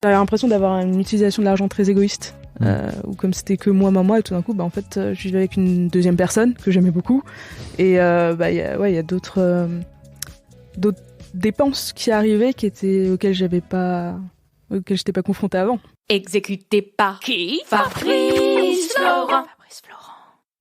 J'avais l'impression d'avoir une utilisation de l'argent très égoïste, ou comme c'était que moi, et tout d'un coup, en fait, je vivais avec une deuxième personne que j'aimais beaucoup, et il y a d'autres dépenses qui arrivaient auxquelles j'étais pas confrontée avant. Exécuté par qui? Fabrice Florent.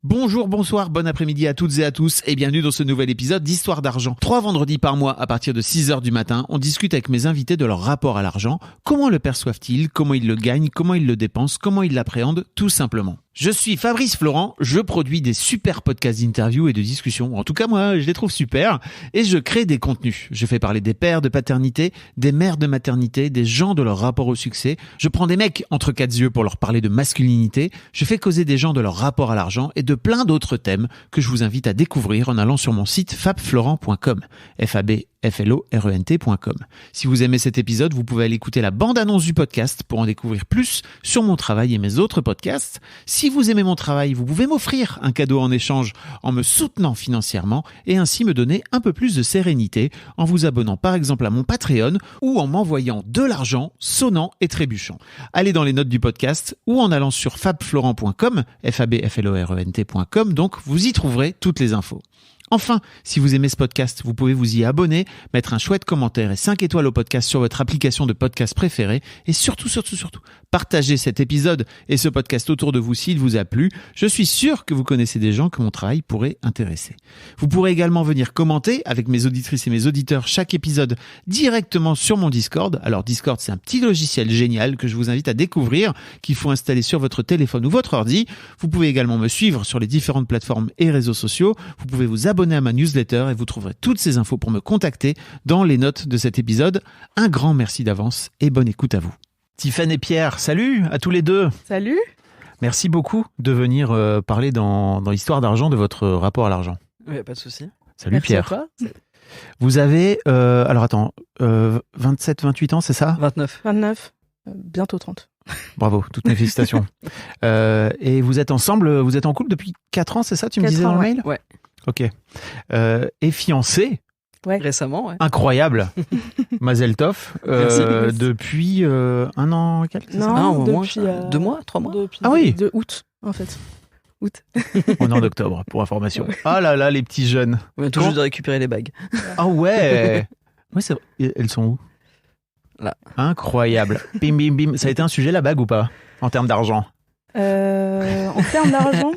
Bonjour, bonsoir, bon après-midi à toutes et à tous et bienvenue dans ce nouvel épisode d'Histoire d'argent. 3 vendredis par mois à partir de 6h du matin, on discute avec mes invités de leur rapport à l'argent, comment le perçoivent-ils, comment ils le gagnent, comment ils le dépensent, comment ils l'appréhendent, tout simplement. Je suis Fabrice Florent, je produis des super podcasts d'interviews et de discussions. En tout cas, moi, je les trouve super. Et je crée des contenus. Je fais parler des pères de paternité, des mères de maternité, des gens de leur rapport au succès. Je prends des mecs entre quatre yeux pour leur parler de masculinité. Je fais causer des gens de leur rapport à l'argent et de plein d'autres thèmes que je vous invite à découvrir en allant sur mon site fabflorent.com. FABFLORENT.com. Si vous aimez cet épisode, vous pouvez aller écouter la bande-annonce du podcast pour en découvrir plus sur mon travail et mes autres podcasts. Si vous aimez mon travail, vous pouvez m'offrir un cadeau en échange en me soutenant financièrement et ainsi me donner un peu plus de sérénité en vous abonnant par exemple à mon Patreon ou en m'envoyant de l'argent sonnant et trébuchant. Allez dans les notes du podcast ou en allant sur fabflorent.com, FABFLORENT.com, donc vous y trouverez toutes les infos. Enfin, si vous aimez ce podcast, vous pouvez vous y abonner, mettre un chouette commentaire et 5 étoiles au podcast sur votre application de podcast préférée et surtout, partagez cet épisode et ce podcast autour de vous s'il vous a plu. Je suis sûr que vous connaissez des gens que mon travail pourrait intéresser. Vous pourrez également venir commenter avec mes auditrices et mes auditeurs chaque épisode directement sur mon Discord. Alors Discord, c'est un petit logiciel génial que je vous invite à découvrir, qu'il faut installer sur votre téléphone ou votre ordi. Vous pouvez également me suivre sur les différentes plateformes et réseaux sociaux. Vous pouvez vous abonner à ma newsletter et vous trouverez toutes ces infos pour me contacter dans les notes de cet épisode. Un grand merci d'avance et bonne écoute à vous. Tiffany et Pierre, salut à tous les deux. Salut. Merci beaucoup de venir parler dans Histoire d'argent de votre rapport à l'argent. Oui, pas de souci. Salut Merci Pierre. à toi. Vous avez, 27, 28 ans, c'est ça ? 29. 29, bientôt 30. Bravo, toutes mes félicitations. Et vous êtes ensemble, vous êtes en couple depuis 4 ans, c'est ça, tu me disais dans le mail ? Ouais. Ok. Et fiancé ? Ouais. Récemment, ouais. Incroyable. Mazel tov. Merci. Depuis 1 an et quelques, c'est ça ? Non, au moins, depuis 2 mois, 3 mois. Depuis Ah oui. de août, en fait. Août. On est en octobre, pour information. Ah là là, les petits jeunes. On vient tout juste de récupérer les bagues. Ah ouais. Ouais, c'est vrai. Elles sont où ? Là. Incroyable. Bim, bim, bim. Ça a été un sujet, la bague, ou pas ? En termes d'argent ? En termes d'argent,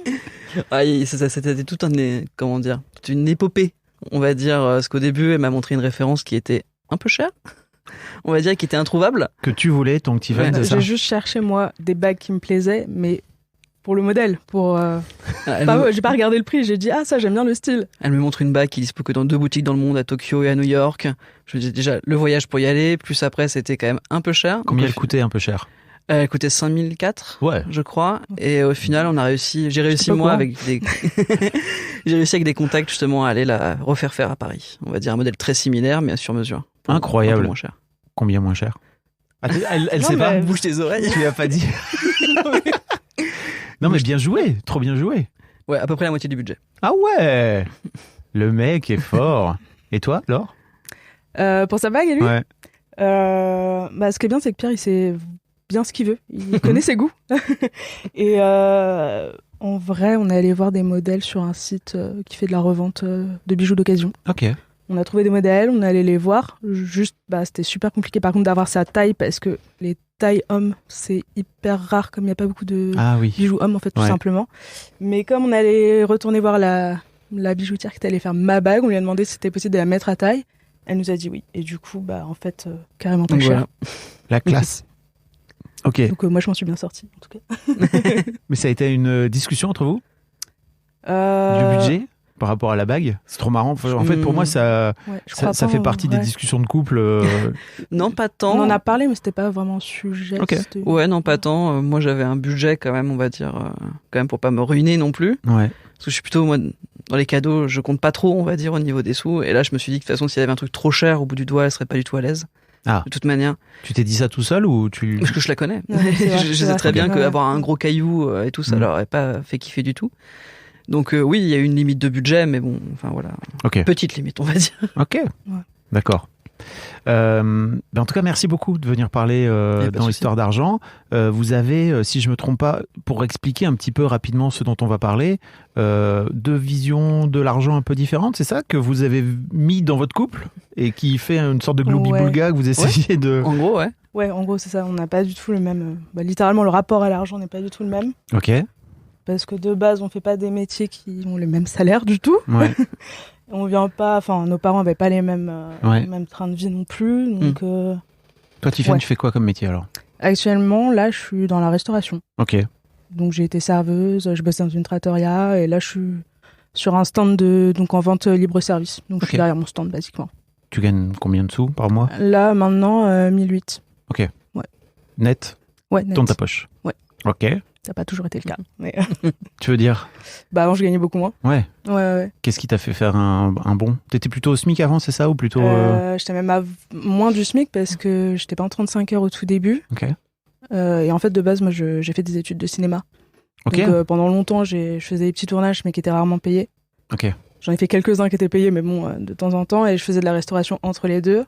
C'était toute une épopée, on va dire. Parce qu'au début, elle m'a montré une référence qui était un peu chère. On va dire qui était introuvable. Que tu voulais, ton petit fan, c'est ça ? j'ai juste cherché, moi, des bagues qui me plaisaient, mais pour le modèle. Elle, J'ai pas regardé le prix, j'ai dit, ça, j'aime bien le style. elle me montre une bague qui dispo que dans 2 boutiques dans le monde, à Tokyo et à New York. Je me dis déjà, le voyage pour y aller, plus après, c'était quand même un peu cher. Combien Donc, elle coûtait un peu cher ? Elle coûtait 5004, Ouais. je crois. Et au final, j'ai réussi pas moi quoi. avec des, j'ai réussi avec des contacts justement à aller la refaire faire à Paris. On va dire un modèle très similaire, mais sur mesure. Pour Incroyable. un peu moins cher. Combien moins cher ? Elle Non, sait pas. mais- Bouge tes oreilles. Tu lui as pas dit. Non mais bien joué, trop bien joué. Ouais, à peu près la moitié du budget. Ah ouais. Le mec est fort. Et toi, Laure ? Pour sa bague, et lui, Ouais. ce qui est bien, c'est que Pierre, il sait bien ce qu'il veut. Il connaît ses goûts. Et en vrai, on est allé voir des modèles sur un site qui fait de la revente de bijoux d'occasion. Ok. On a trouvé des modèles, on est allé les voir. Juste, c'était super compliqué par contre d'avoir sa taille parce que les tailles hommes, c'est hyper rare comme il n'y a pas beaucoup de Ah oui. bijoux hommes en fait, tout Ouais. simplement. Mais comme on allait retourner voir la bijoutière qui était allée faire ma bague, on lui a demandé si c'était possible de la mettre à taille. Elle nous a dit oui. Et du coup, en fait, carrément pas Donc cher. voilà. La classe. Ok. Donc moi, je m'en suis bien sortie, en tout cas. Mais ça a été une discussion entre vous du Du budget par rapport à la bague. C'est trop marrant. Enfin, en fait, pour moi, ça fait partie des discussions de couple. Non, pas tant. On en a parlé, mais c'était pas vraiment sujet. Ok. C'était- Ouais, non, pas tant. Moi, j'avais un budget quand même, on va dire, quand même pour pas me ruiner non plus. Ouais. Parce que je suis plutôt, moi, dans les cadeaux, je compte pas trop, on va dire, au niveau des sous. Et là, je me suis dit que de toute façon, s'il y avait un truc trop cher au bout du doigt, elle serait pas du tout à l'aise. Ah. De toute manière. Tu t'es dit ça tout seul ou tu... Parce que je la connais. Ouais, c'est vrai, je c'est sais vrai. très bien Ok. qu'avoir un gros caillou et tout, ça leur aurait pas fait kiffer du tout. Donc oui, il y a une limite de budget, mais bon, enfin voilà. Ok. Petite limite, on va dire. Ok. Ouais. D'accord. En tout cas, merci beaucoup de venir parler dans l'histoire d'argent. Vous avez, si je me trompe pas, pour expliquer un petit peu rapidement ce dont on va parler, deux visions de l'argent un peu différentes, c'est ça que vous avez mis dans votre couple et qui fait une sorte de gloubi-boulga que vous essayez de... En gros, ouais. Ouais, en gros, c'est ça. On n'a pas du tout le même... littéralement, le rapport à l'argent n'est pas du tout le même. Ok. Parce que de base, on fait pas des métiers qui ont le même salaire du tout. Ouais. On vient pas... Enfin, nos parents n'avaient pas les mêmes trains de vie non plus. Donc, Toi, Tiffany, tu fais quoi comme métier alors ? Actuellement, là, je suis dans la restauration. Ok. Donc, j'ai été serveuse, je bossais dans une trattoria et là, je suis sur un stand donc en vente libre-service. Donc, je suis derrière mon stand, basiquement. Tu gagnes combien de sous par mois ? Là, maintenant, 1008. Ok. Ouais. Net ? Ouais, net. Dans ta poche ? Ouais. Ok. Ça n'a pas toujours été le cas. Mais... Tu veux dire ? Avant, je gagnais beaucoup moins. Ouais. Ouais. Qu'est-ce qui t'a fait faire un bond ? T'étais plutôt au SMIC avant, c'est ça ? Ou plutôt... J'étais même moins du SMIC parce que j'étais pas en 35 heures au tout début. Ok. Et en fait, de base, moi, j'ai fait des études de cinéma. Ok. Donc, pendant longtemps, je faisais des petits tournages, mais qui étaient rarement payés. Ok. J'en ai fait quelques-uns qui étaient payés, mais bon, de temps en temps. Et je faisais de la restauration entre les deux.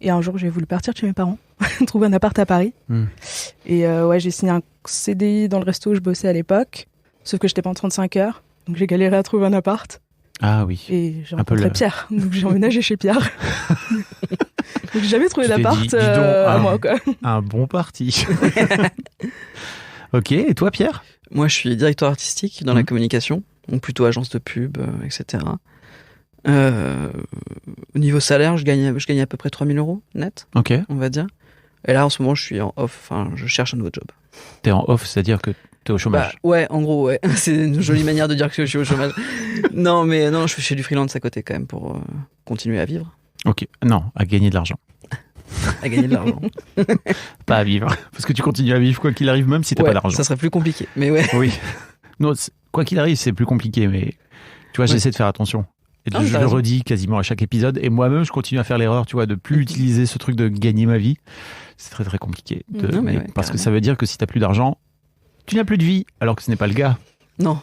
Et un jour, j'ai voulu partir chez mes parents, trouver un appart à Paris. Et j'ai signé un CDI dans le resto où je bossais à l'époque. Sauf que j'étais pas en 35 heures. Donc, j'ai galéré à trouver un appart. Ah oui. Et j'ai rencontré Pierre. Donc, j'ai emménagé chez Pierre. Donc, j'ai jamais trouvé d'appart à moi, quoi. Un bon parti. Ok. Et toi, Pierre ? Moi, je suis directeur artistique dans la communication, donc plutôt agence de pub, etc. Au niveau salaire, je gagne à peu près 3 000 € net, Ok. on va dire. Et là, en ce moment, je suis en off, enfin, je cherche un nouveau job. T'es en off, c'est-à-dire que t'es au chômage. Ouais, en gros, ouais. C'est une jolie manière de dire que je suis au chômage. Non, je fais du freelance à côté quand même pour continuer à vivre. Ok. Non, à gagner de l'argent. À gagner de l'argent. Pas à vivre. Parce que tu continues à vivre quoi qu'il arrive, même si t'as pas d'argent. Ça serait plus compliqué, mais ouais. Oui. Non, quoi qu'il arrive, c'est plus compliqué, mais tu vois, j'essaie de faire attention. Et je le redis quasiment à chaque épisode. Et moi-même, je continue à faire l'erreur, tu vois, de plus utiliser ce truc de gagner ma vie. C'est très, très compliqué. Parce que ça veut dire que si t'as plus d'argent, tu n'as plus de vie, alors que ce n'est pas le cas. Non.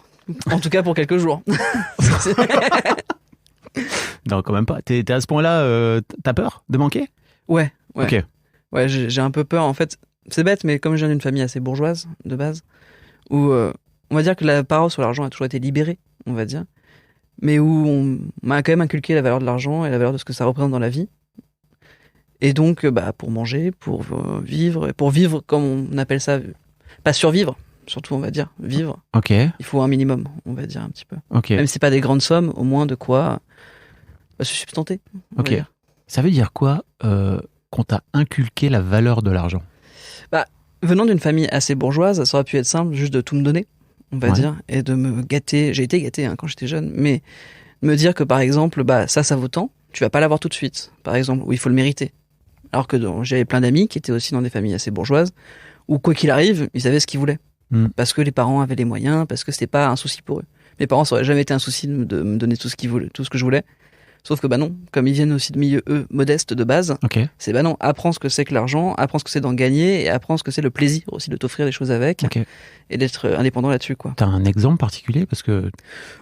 En tout cas, pour quelques jours. Non, quand même pas. T'es à ce point-là, t'as peur de manquer ? Ouais. Ok. Ouais, j'ai un peu peur. En fait, c'est bête, mais comme je viens d'une famille assez bourgeoise, de base, où on va dire que la parole sur l'argent a toujours été libérée, on va dire, mais où on m'a quand même inculqué la valeur de l'argent et la valeur de ce que ça représente dans la vie. Et donc, pour manger, pour vivre comme on appelle ça, pas survivre, surtout on va dire, vivre. Ok. Il faut un minimum, on va dire un petit peu. Ok. Même si c'est pas des grandes sommes, au moins de quoi se substanter. Ok. Ça veut dire quoi qu'on t'a inculqué la valeur de l'argent ? Venant d'une famille assez bourgeoise, ça aurait pu être simple juste de tout me donner, on va dire, et de me gâter. J'ai été gâté quand j'étais jeune, mais me dire que par exemple, ça vaut tant, tu vas pas l'avoir tout de suite, par exemple, où il faut le mériter. Alors que j'avais plein d'amis qui étaient aussi dans des familles assez bourgeoises, où quoi qu'il arrive, ils savaient ce qu'ils voulaient. Parce que les parents avaient les moyens, parce que c'était pas un souci pour eux. Mes parents, ça aurait jamais été un souci de me donner tout ce qu'ils voulaient, tout ce que je voulais. Sauf que non, comme ils viennent aussi de milieux, modestes de base, c'est non, apprends ce que c'est que l'argent, apprends ce que c'est d'en gagner, et apprends ce que c'est le plaisir aussi de t'offrir des choses avec, et d'être indépendant là-dessus, quoi. T'as un exemple particulier parce que...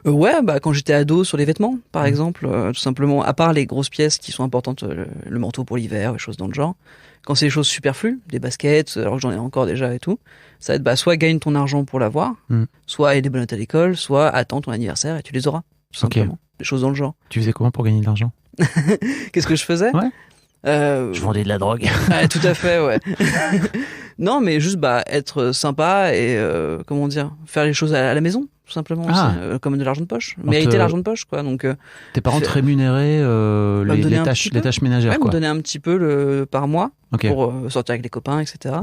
Quand j'étais ado, sur les vêtements, par exemple, tout simplement, à part les grosses pièces qui sont importantes, le manteau pour l'hiver, les choses dans le genre, quand c'est des choses superflues, des baskets, alors que j'en ai encore déjà et tout, ça va être soit gagne ton argent pour l'avoir, soit aie des bonnes notes à l'école, soit attends ton anniversaire et tu les auras, tout simplement. Des choses dans le genre. Tu faisais comment pour gagner de l'argent ? Qu'est-ce que je faisais ? Je vendais de la drogue. Tout à fait, ouais. Non, mais juste être sympa et faire les choses à la maison, tout simplement, aussi, comme de l'argent de poche. Mériter l'argent de poche, quoi. Donc tes parents te rémunéraient les tâches ménagères, ouais, quoi. me donnaient un petit peu par mois pour sortir avec les copains, etc.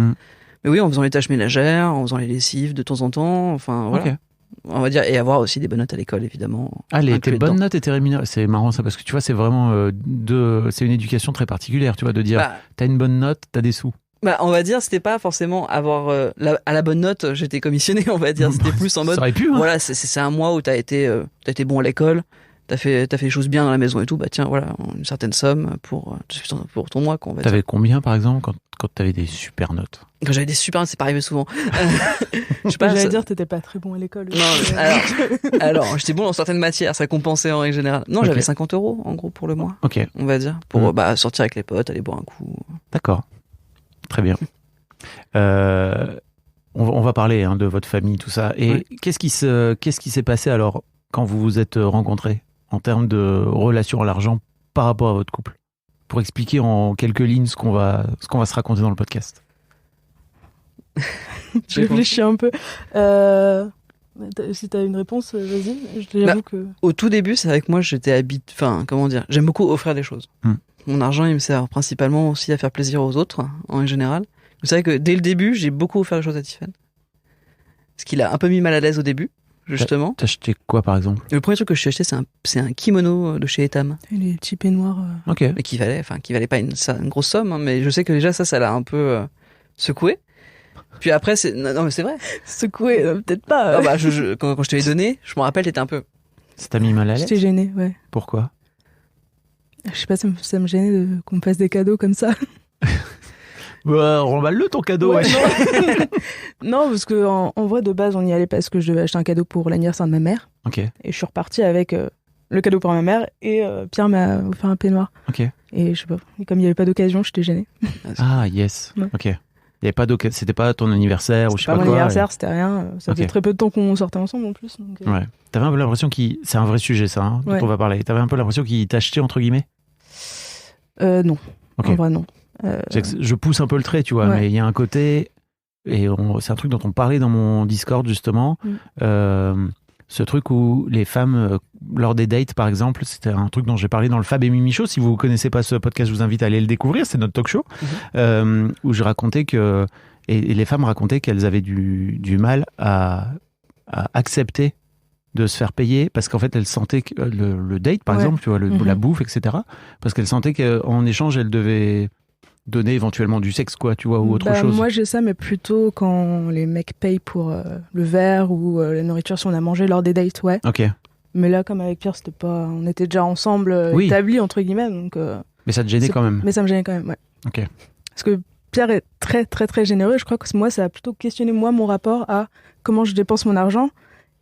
Mais oui, en faisant les tâches ménagères, en faisant les lessives de temps en temps, enfin voilà. On va dire, et avoir aussi des bonnes notes à l'école, évidemment. Tes bonnes notes étaient rémunérées. C'est marrant ça, parce que tu vois, c'est vraiment c'est une éducation très particulière, tu vois, de dire t'as une bonne note, t'as des sous. On va dire, c'était pas forcément avoir à la bonne note, j'étais commissionné, on va dire. C'était plus en mode, ça aurait pu, hein. Voilà, c'est un mois où t'as été bon à l'école, t'as fait les choses bien dans la maison et tout, bah tiens, voilà, une certaine somme pour ton mois, quoi, on va dire. T'avais combien, par exemple, quand t'avais des super notes? Quand j'avais des super notes, c'est pas arrivé souvent. Je sais pas, J'allais ça- dire, t'étais pas très bon à l'école. Non, alors, j'étais bon dans certaines matières, ça compensait en règle générale. Non, Ok. j'avais 50 € en gros pour le mois, Ok, on va dire, pour sortir avec les potes, aller boire un coup. d'accord. Très bien. On va parler de votre famille, tout ça. Et Ouais. qu'est-ce qui s'est passé alors quand vous vous êtes rencontrés en termes de relation à l'argent par rapport à votre couple? Pour expliquer en quelques lignes ce qu'on va se raconter dans le podcast. Je réfléchis un peu. Si t'as une réponse, vas-y. J'avoue que. Au tout début, c'est vrai que moi, j'aime beaucoup offrir des choses. Mon argent, il me sert principalement aussi à faire plaisir aux autres, en général. C'est vrai que dès le début, j'ai beaucoup offert des choses à Tiffany. Ce qui l'a un peu mis mal à l'aise au début, justement. T'as acheté quoi, par exemple? Le premier truc que je suis acheté, c'est un kimono de chez Etam. Les petits peignoirs. Ok. Mais qui valait pas une grosse somme, hein, mais je sais que déjà ça l'a un peu secoué. Puis après, non mais c'est vrai. Secoué, peut-être pas. Ah bah, quand je te l'ai donné, je me rappelle, t'étais un peu. Ça t'a mis mal à l'aise? J'étais gênée, ouais. Pourquoi? Je sais pas, ça me gênait qu'on me fasse des cadeaux comme ça. Remballe-le ton cadeau. Ouais, non, parce que en vrai, de base, on y allait parce que je devais acheter un cadeau pour l'anniversaire de ma mère. Ok. Et je suis repartie avec le cadeau pour ma mère et Pierre m'a offert un peignoir. Ok. Et je sais pas, et comme il n'y avait pas d'occasion, j'étais gênée. Ah, yes. Ouais. Ok. Il y avait pas c'était pas ton anniversaire ou je sais C'était pas pas mon quoi. anniversaire, c'était rien. Ça faisait Ok. très peu de temps qu'on sortait ensemble en plus. Donc, Ouais. T'avais un peu l'impression c'est un vrai sujet, ça, dont Ouais. on va parler. T'avais un peu l'impression qu'il t'achetait, entre guillemets? non. Ok. En vrai, non. C'est que je pousse un peu le trait, tu vois, Ouais. mais il y a un côté, et c'est un truc dont on parlait dans mon Discord, justement, ce truc où les femmes, lors des dates, par exemple, c'était un truc dont j'ai parlé dans le Fab et Mimi Show. Si vous ne connaissez pas ce podcast, je vous invite à aller le découvrir, c'est notre talk show, où je racontais que, et les femmes racontaient qu'elles avaient du mal à accepter de se faire payer parce qu'en fait elles sentaient que le date par Ouais. exemple, tu vois, la bouffe, etc., parce qu'elles sentaient qu'en échange elles devaient donner éventuellement du sexe, quoi, tu vois, ou autre chose. Moi, j'ai ça, mais plutôt quand les mecs payent pour le verre ou la nourriture si on a mangé lors des dates, ouais. Ok. Mais là, comme avec Pierre, c'était pas, on était déjà ensemble, Oui. établis entre guillemets, donc. Mais ça te gênait quand même. Mais ça me gênait quand même, ouais. Ok. Parce que Pierre est très très très généreux. Je crois que moi, ça a plutôt questionné moi mon rapport à comment je dépense mon argent.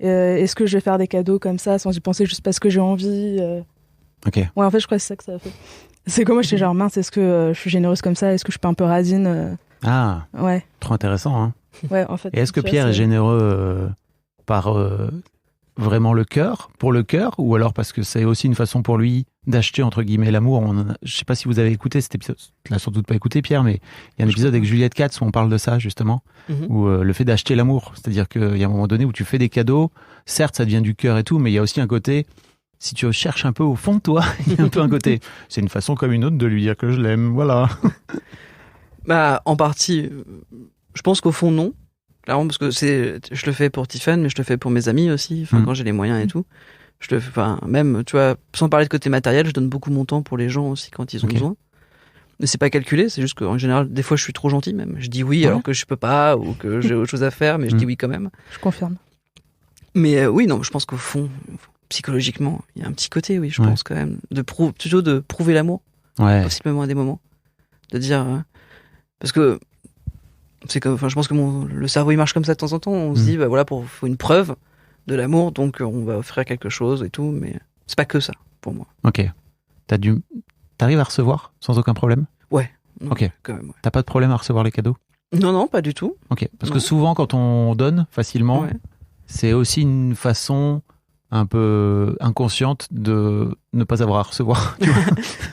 Est-ce que je vais faire des cadeaux comme ça sans y penser juste parce que j'ai envie Ok. Ouais, en fait, je crois que c'est ça que ça a fait. C'est comme moi, j'étais genre mince, est-ce que je suis généreuse comme ça? Est-ce que je suis pas un peu radine? Ah, Ouais, trop intéressant, hein. ouais, en fait. Et est-ce que tu vois, Pierre est généreux par vraiment le cœur, pour le cœur, ou alors parce que c'est aussi une façon pour lui d'acheter, entre guillemets, l'amour? Je sais pas si vous avez écouté cet épisode, tu l'as sans doute pas écouté, Pierre, mais il y a un épisode avec Juliette Katz où on parle de ça, justement, où le fait d'acheter l'amour, c'est-à-dire qu'il y a un moment donné où tu fais des cadeaux, certes ça devient du cœur et tout, mais il y a aussi un côté, si tu cherches un peu au fond de toi, il y a un peu un côté, c'est une façon comme une autre de lui dire que je l'aime, voilà. Bah, en partie, je pense qu'au fond, non. Clairement, parce que je le fais pour Tiffany, mais je le fais pour mes amis aussi, quand j'ai les moyens et tout. Même, tu vois, sans parler de côté matériel, je donne beaucoup mon temps pour les gens aussi quand ils ont besoin. Mais c'est pas calculé, c'est juste qu'en général, des fois, je suis trop gentil même. Je dis oui alors que je peux pas, ou que j'ai autre chose à faire, mais je dis oui quand même. Je confirme. Mais oui, non, je pense qu'au fond, psychologiquement, il y a un petit côté, oui, je pense quand même, plutôt de prouver l'amour, possiblement à des moments. De dire, parce que je pense que le cerveau il marche comme ça de temps en temps. On se dit, bah voilà, faut une preuve de l'amour, donc on va offrir quelque chose et tout, mais c'est pas que ça pour moi. Ok. T'arrives à recevoir sans aucun problème? Ouais. Non, ok. Quand même, ouais. T'as pas de problème à recevoir les cadeaux? Non, pas du tout. Ok. Parce que souvent, quand on donne facilement, c'est aussi une façon un peu inconsciente de ne pas avoir à recevoir. Tu vois.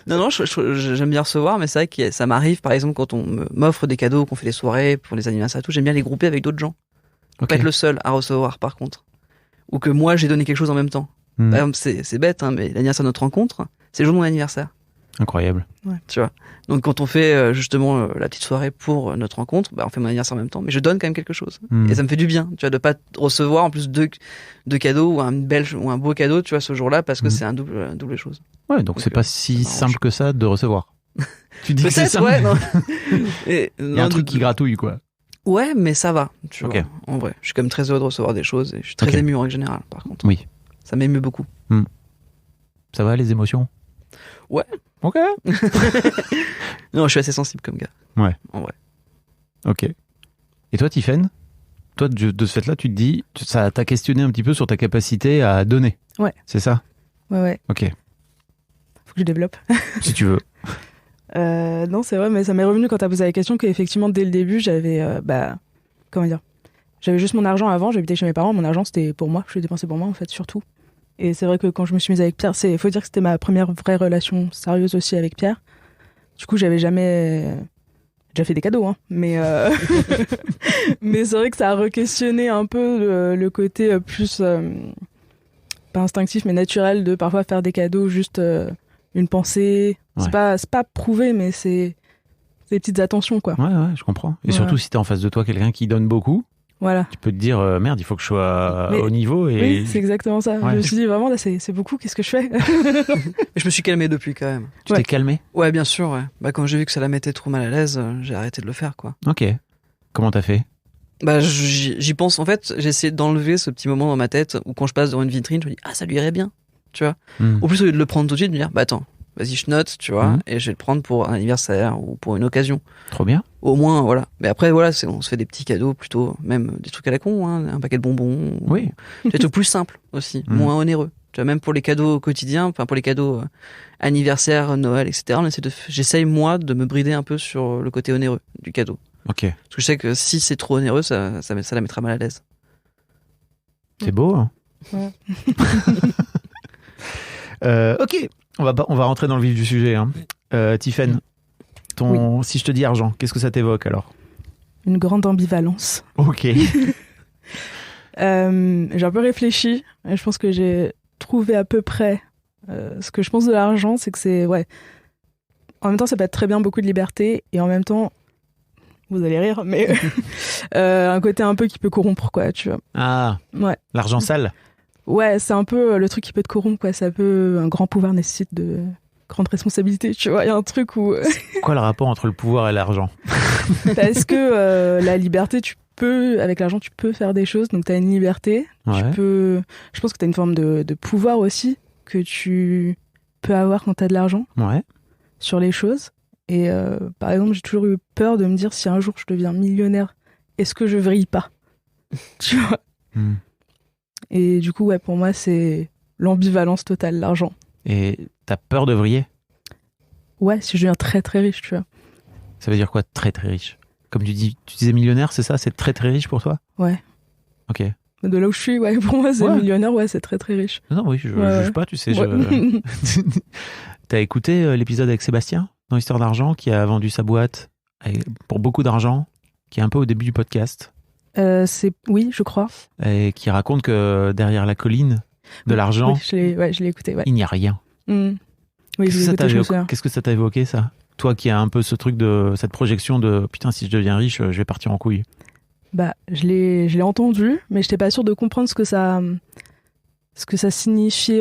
non, j'aime bien recevoir, mais c'est vrai que ça m'arrive, par exemple, quand on m'offre des cadeaux, qu'on fait des soirées pour les anniversaires et tout, j'aime bien les grouper avec d'autres gens. Pas être le seul à recevoir, par contre. Ou que moi, j'ai donné quelque chose en même temps. Par exemple, c'est bête, hein, mais l'anniversaire de notre rencontre, c'est le jour de mon anniversaire. Incroyable. Ouais. Tu vois. Donc, quand on fait justement la petite soirée pour notre rencontre, on fait mon anniversaire en même temps, mais je donne quand même quelque chose. Et ça me fait du bien, tu vois, de pas recevoir en plus deux cadeaux ou un beau cadeau, tu vois, ce jour-là, parce que c'est un double chose. Ouais, donc c'est pas si simple que ça de recevoir. Tu dis que c'est simple. Ouais, non. Il y a un truc qui gratouille, quoi. Ouais, mais ça va, tu vois. En vrai, je suis quand même très heureux de recevoir des choses et je suis très ému en règle générale, par contre. Oui. Ça m'émeut beaucoup. Ça va, les émotions? Ouais. Ok. Non, je suis assez sensible comme gars. Ouais. En vrai. Ok. Et toi, Tiffaine? Toi, de ce fait-là, tu te dis, ça t'a questionné un petit peu sur ta capacité à donner. Ouais. C'est ça? Ouais. Ok. Faut que je développe. Si tu veux. Non, c'est vrai, mais ça m'est revenu quand t'as posé la question qu'effectivement, dès le début, j'avais, comment dire, j'avais juste mon argent avant, j'habitais chez mes parents, mon argent c'était pour moi, je le dépensais pour moi en fait, surtout. Et c'est vrai que quand je me suis mise avec Pierre, faut dire que c'était ma première vraie relation sérieuse aussi avec Pierre. Du coup, j'avais jamais, déjà fait des cadeaux, hein, mais mais c'est vrai que ça a re-questionné un peu le côté plus, pas instinctif, mais naturel de parfois faire des cadeaux juste une pensée. Ouais. C'est pas prouvé, mais c'est des petites attentions, quoi. Ouais, je comprends. Et Ouais. surtout, si t'as en face de toi quelqu'un qui donne beaucoup, Voilà. tu peux te dire, merde, il faut que je sois Mais- au niveau. Et... Oui, c'est exactement ça. Ouais. Je me suis dit, vraiment, là, c'est beaucoup, qu'est-ce que je fais? Mais je me suis calmé depuis quand même. Tu Ouais. t'es calmé? Ouais, bien sûr, ouais. Bah, quand j'ai vu que ça la mettait trop mal à l'aise, j'ai arrêté de le faire, quoi. Ok. Comment t'as fait? Bah, j'y pense. En fait, j'ai essayé d'enlever ce petit moment dans ma tête où quand je passe devant une vitrine, je me dis, ah, ça lui irait bien. Tu vois? Au plus, au lieu de le prendre tout de suite, de me dire, bah, attends, vas-y, je note, tu vois, et je vais le prendre pour un anniversaire ou pour une occasion. Trop bien. Au moins, voilà. Mais après, voilà, on se fait des petits cadeaux plutôt, même des trucs à la con, hein, un paquet de bonbons. Oui. Des trucs plus simples aussi, moins onéreux. Tu vois, même pour les cadeaux quotidiens, enfin, pour les cadeaux anniversaire, Noël, etc., j'essaye, moi, de me brider un peu sur le côté onéreux du cadeau. Ok. Parce que je sais que si c'est trop onéreux, ça la mettra mal à l'aise. C'est beau, hein? Ouais. Ok. On va rentrer dans le vif du sujet, hein. Tiffaine, si je te dis argent, qu'est-ce que ça t'évoque alors? Une grande ambivalence. Ok. J'ai un peu réfléchi et je pense que j'ai trouvé à peu près ce que je pense de l'argent, c'est que c'est, ouais. En même temps, ça peut être très bien beaucoup de liberté et en même temps, vous allez rire, mais un côté un peu qui peut corrompre, quoi, tu vois. Ah, Ouais. l'argent sale. Ouais, c'est un peu le truc qui peut te corrompre, quoi. Ça peut, un grand pouvoir nécessite de grandes responsabilités, tu vois. Il y a un truc où. Quoi le rapport entre le pouvoir et l'argent? Parce que la liberté, avec l'argent, tu peux faire des choses, donc t'as une liberté. Ouais. Je pense que t'as une forme de pouvoir aussi que tu peux avoir quand t'as de l'argent Ouais. sur les choses. Et par exemple, j'ai toujours eu peur de me dire si un jour je deviens millionnaire, est-ce que je vrille pas? Tu vois. Et du coup, ouais, pour moi, c'est l'ambivalence totale, l'argent. Et t'as peur de vriller? Ouais, si je deviens très très riche, tu vois. Ça veut dire quoi, très très riche? Comme tu disais millionnaire, c'est ça? C'est très très riche pour toi? Ouais. Ok. De là où je suis, ouais, pour moi, c'est Ouais. millionnaire, ouais, c'est très très riche. Non, oui, je Ouais. juge pas, tu sais. Ouais. T'as écouté l'épisode avec Sébastien dans Histoire d'argent qui a vendu sa boîte pour beaucoup d'argent, qui est un peu au début du podcast, Oui, je crois. et qui raconte que derrière la colline de l'argent, Oui, je l'ai écouté, ouais. il n'y a rien. Oui, je l'ai écouté, je me souviens. Qu'est-ce que ça t'a évoqué, ça? Toi qui as un peu ce truc cette projection de putain, si je deviens riche, je vais partir en couille. Bah, je l'ai entendu, mais j'étais pas sûre de comprendre ce que ça signifiait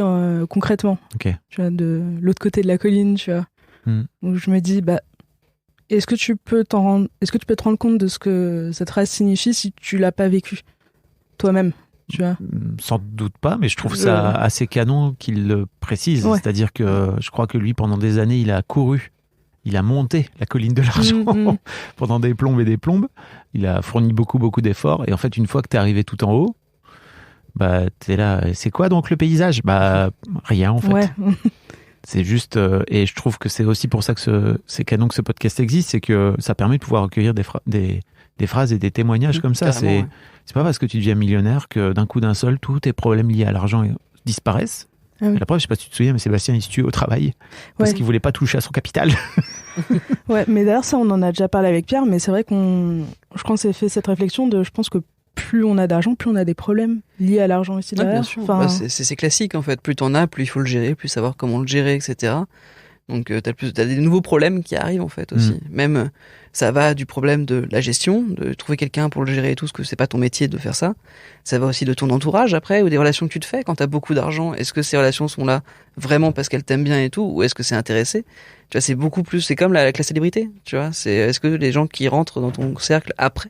concrètement. Ok. Tu vois, de l'autre côté de la colline, tu vois. Donc je me dis, bah, est-ce que tu peux te rendre compte de ce que cette phrase signifie si tu l'as pas vécu toi-même, tu vois? Sans doute pas, mais je trouve ça assez canon qu'il le précise. Ouais. C'est-à-dire que je crois que lui, pendant des années, il a couru. Il a monté la colline de l'argent pendant des plombes et des plombes. Il a fourni beaucoup, beaucoup d'efforts. Et en fait, une fois que t'es arrivé tout en haut, bah, t'es là. C'est quoi donc le paysage? Bah, rien en fait. Ouais. C'est juste, et je trouve que c'est aussi pour ça que c'est canon que ce podcast existe, c'est que ça permet de pouvoir recueillir des phrases et des témoignages comme ça. Carrément, C'est pas parce que tu deviens millionnaire que d'un coup d'un seul, tous tes problèmes liés à l'argent disparaissent. Ah oui. Et la preuve, je sais pas si tu te souviens, mais Sébastien, il se tue au travail parce qu'il voulait pas toucher à son capital. Ouais, mais d'ailleurs, ça, on en a déjà parlé avec Pierre, mais c'est vrai je crois qu'on s'est fait cette réflexion je pense que plus on a d'argent, plus on a des problèmes liés à l'argent aussi derrière. Bien sûr. Enfin, Bah, c'est classique en fait. Plus t'en as, plus il faut le gérer, plus savoir comment le gérer, etc. Donc t'as des nouveaux problèmes qui arrivent en fait aussi. Même ça va du problème de la gestion, de trouver quelqu'un pour le gérer et tout, parce que c'est pas ton métier de faire ça. Ça va aussi de ton entourage après, ou des relations que tu te fais quand t'as beaucoup d'argent. Est-ce que ces relations sont là vraiment parce qu'elles t'aiment bien et tout, ou est-ce que c'est intéressé? Tu vois, c'est beaucoup plus. C'est comme avec la célébrité. Tu vois, est-ce que les gens qui rentrent dans ton cercle après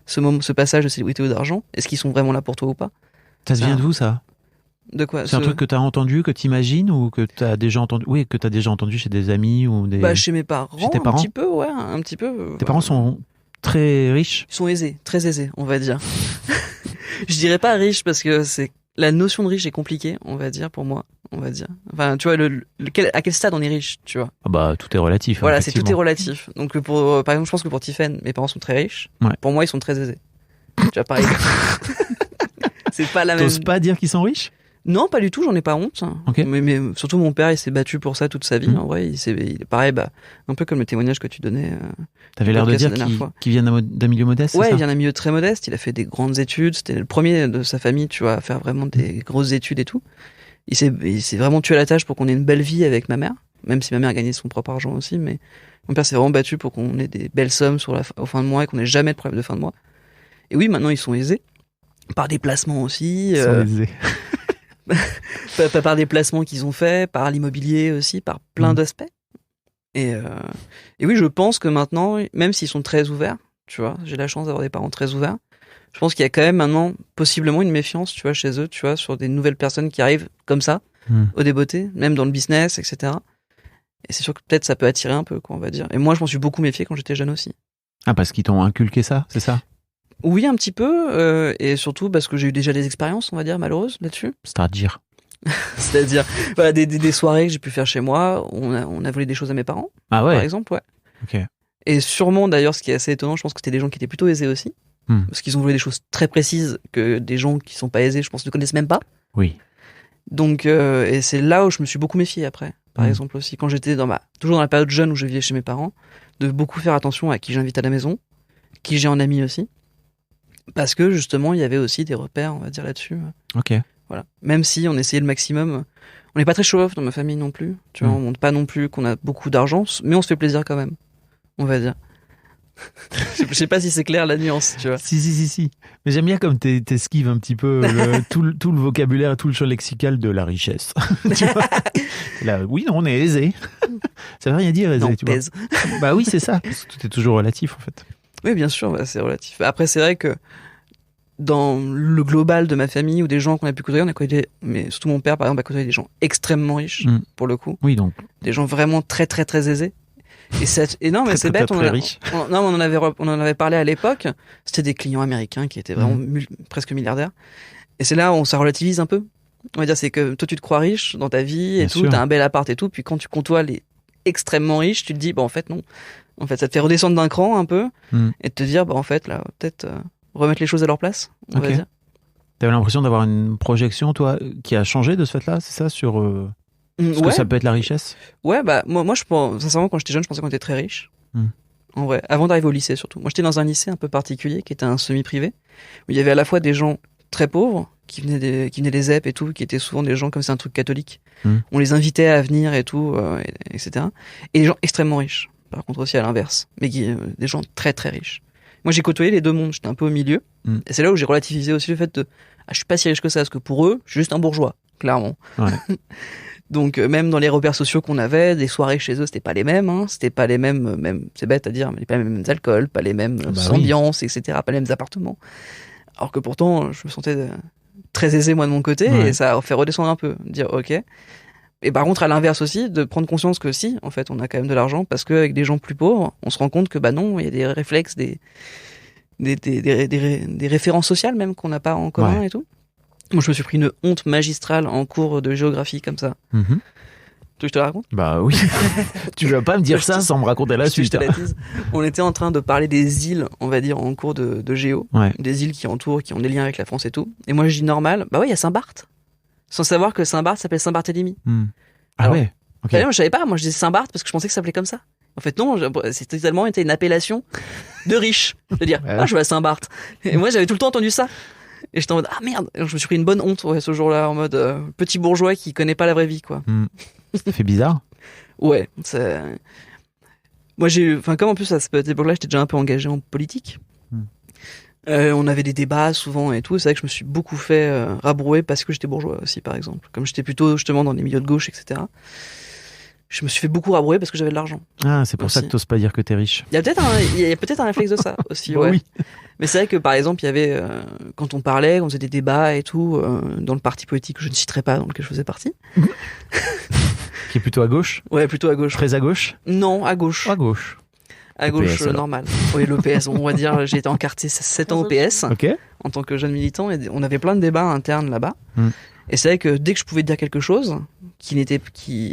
ce passage de célébrité ou d'argent, est-ce qu'ils sont vraiment là pour toi ou pas? Ça se vient de vous, ça? De quoi? C'est un truc que t'as entendu, que t'imagines ou que t'as déjà entendu? Oui, que t'as déjà entendu chez des amis ou des. Chez mes parents. Chez tes parents? Un petit peu, ouais, un petit peu. Tes parents sont très riches? Ils sont aisés, très aisés, on va dire. Je dirais pas riches parce que la notion de riche est compliquée, on va dire, pour moi, on va dire. Enfin, tu vois, à quel stade on est riche, tu vois. Ah bah, tout est relatif. Voilà, effectivement. tout est relatif. Donc, par exemple, je pense que pour Tiffen, mes parents sont très riches. Ouais. Pour moi, ils sont très aisés. Tu vois, pareil. C'est pas la même. T'oses pas dire qu'ils sont riches? Non, pas du tout, j'en ai pas honte. Ok. Mais surtout, mon père, il s'est battu pour ça toute sa vie. En vrai, il est pareil, un peu comme le témoignage que tu donnais. T'avais l'air de podcast dire la dernière fois. qu'il vient d'un milieu modeste, Ouais, c'est il ça? vient d'un milieu très modeste. Il a fait des grandes études. C'était le premier de sa famille, tu vois, à faire vraiment des grosses études et tout. Il s'est vraiment tué à la tâche pour qu'on ait une belle vie avec ma mère. Même si ma mère a gagné son propre argent aussi, mais mon père s'est vraiment battu pour qu'on ait des belles sommes au fin de mois et qu'on ait jamais de problème de fin de mois. Et oui, maintenant, ils sont aisés. Par des placements aussi. Ils sont aisés. Par des placements qu'ils ont faits, par l'immobilier aussi, par plein d'aspects. Et oui, je pense que maintenant, même s'ils sont très ouverts, tu vois, j'ai la chance d'avoir des parents très ouverts, je pense qu'il y a quand même maintenant possiblement une méfiance, tu vois, chez eux, tu vois, sur des nouvelles personnes qui arrivent comme ça, au débeauté, même dans le business, etc. Et c'est sûr que peut-être ça peut attirer un peu, quoi, on va dire. Et moi, je m'en suis beaucoup méfié quand j'étais jeune aussi. Ah, parce qu'ils t'ont inculqué ça, c'est ça? Oui, un petit peu, et surtout parce que j'ai eu déjà des expériences, on va dire, malheureuses là-dessus. C'est-à-dire? C'est-à-dire, voilà, des soirées que j'ai pu faire chez moi, on a volé des choses à mes parents, Ah ouais? par exemple, ouais. Ok. Et sûrement, d'ailleurs, ce qui est assez étonnant, je pense que c'était des gens qui étaient plutôt aisés aussi, parce qu'ils ont volé des choses très précises que des gens qui sont pas aisés, je pense, ne connaissent même pas. Oui. Donc, et c'est là où je me suis beaucoup méfié après, par exemple aussi, quand j'étais toujours dans la période jeune où je vivais chez mes parents, de beaucoup faire attention à qui j'invite à la maison, qui j'ai en ami aussi. Parce que justement, il y avait aussi des repères, on va dire, là-dessus. Ok. Voilà. Même si on essayait le maximum. On n'est pas très show-off dans ma famille non plus. Tu vois, on montre pas non plus qu'on a beaucoup d'argent, mais on se fait plaisir quand même, on va dire. Je sais pas si c'est clair la nuance, tu vois. Si. Mais j'aime bien comme t'esquives un petit peu tout le vocabulaire et tout le champ lexical de la richesse. Tu vois là, oui, non, on est aisé. Ça veut rien dire, aisé, Non, tu vois. pèse. Bah oui, c'est ça. Parce que tout est toujours relatif, en fait. Oui, bien sûr, c'est relatif. Après, c'est vrai que dans le global de ma famille ou des gens qu'on a pu côtoyer, on a côtoyé, mais surtout mon père, par exemple, a côtoyé des gens extrêmement riches, pour le coup. Oui, donc. Des gens vraiment très, très, très aisés. Et non, mais c'est bête, on en avait parlé à l'époque. C'était des clients américains qui étaient vraiment presque milliardaires. Et c'est là où ça relativise un peu. On va dire, c'est que toi, tu te crois riche dans ta vie et Bien tout, sûr. t'as un bel appart et tout, puis quand tu côtoies les extrêmement riches, tu te dis, en fait, non. En fait, ça te fait redescendre d'un cran un peu et te dire, en fait, là, peut-être remettre les choses à leur place, on va dire. T'avais l'impression d'avoir une projection, toi, qui a changé de ce fait-là, c'est ça, sur ce que ça peut être la richesse? Ouais, moi, je pense, sincèrement, quand j'étais jeune, je pensais qu'on était très riches. En vrai, avant d'arriver au lycée, surtout. Moi, j'étais dans un lycée un peu particulier, qui était un semi-privé, où il y avait à la fois des gens très pauvres, qui venaient des ZEP et tout, qui étaient souvent des gens comme c'est un truc catholique. On les invitait à venir et tout, etc. Et des gens extrêmement riches. Par contre aussi à l'inverse, mais des gens très très riches. Moi j'ai côtoyé les deux mondes, j'étais un peu au milieu, et c'est là où j'ai relativisé aussi le fait de je suis pas si riche que ça, parce que pour eux, je suis juste un bourgeois, clairement. Ouais. Donc même dans les repères sociaux qu'on avait, des soirées chez eux, c'était pas les mêmes, c'était pas les mêmes, même c'est bête à dire, mais pas les mêmes alcools, pas les mêmes ambiances, etc., pas les mêmes appartements. Alors que pourtant, je me sentais très aisé moi de mon côté, et ça a fait redescendre un peu, dire ok. Et par contre, à l'inverse aussi, de prendre conscience que si, en fait, on a quand même de l'argent, parce qu'avec des gens plus pauvres, on se rend compte que non, il y a des réflexes, des références sociales même qu'on n'a pas en commun et tout. Moi, je me suis pris une honte magistrale en cours de géographie comme ça. Tu veux que je te la raconte? Bah oui. Tu vas pas me dire ça sans me raconter la suite. On était en train de parler des îles, on va dire, en cours de géo. Des îles qui entourent, qui ont des liens avec la France et tout. Et moi, je dis normal. Bah oui, il y a Saint-Barth. Sans savoir que Saint-Barth s'appelle Saint-Barthélemy. Ah ouais. Okay. Moi, je savais pas. Moi, je disais Saint-Barth parce que je pensais que ça s'appelait comme ça. En fait, non. C'est totalement été une appellation de riche. De dire, je vais à Saint-Barth. Et moi, j'avais tout le temps entendu ça. Et j'étais en mode, ah merde. Et je me suis pris une bonne honte ce jour-là, en mode petit bourgeois qui connaît pas la vraie vie, quoi. Ça fait bizarre. Ouais. Moi, comme en plus à cette époque-là, j'étais déjà un peu engagé en politique. On avait des débats souvent et tout. C'est vrai que je me suis beaucoup fait rabrouer parce que j'étais bourgeois aussi, par exemple. Comme j'étais plutôt justement dans les milieux de gauche, etc. je me suis fait beaucoup rabrouer parce que j'avais de l'argent. Ah, c'est pour ça Aussi. que t'oses pas dire que t'es riche. Il y a peut-être un réflexe de ça aussi, Bah ouais. oui. Mais c'est vrai que par exemple, il y avait quand on parlait, on faisait des débats et tout dans le parti politique que je ne citerai pas, dans lequel je faisais partie. Qui est plutôt à gauche. Ouais, plutôt à gauche. Très à gauche. Non, à gauche. À gauche. À gauche, alors. normal. Oui, l'OPS. On va dire, j'ai été encarté 7 ans au PS Ok. en tant que jeune militant et on avait plein de débats internes là-bas. Mm. Et c'est vrai que dès que je pouvais dire quelque chose qui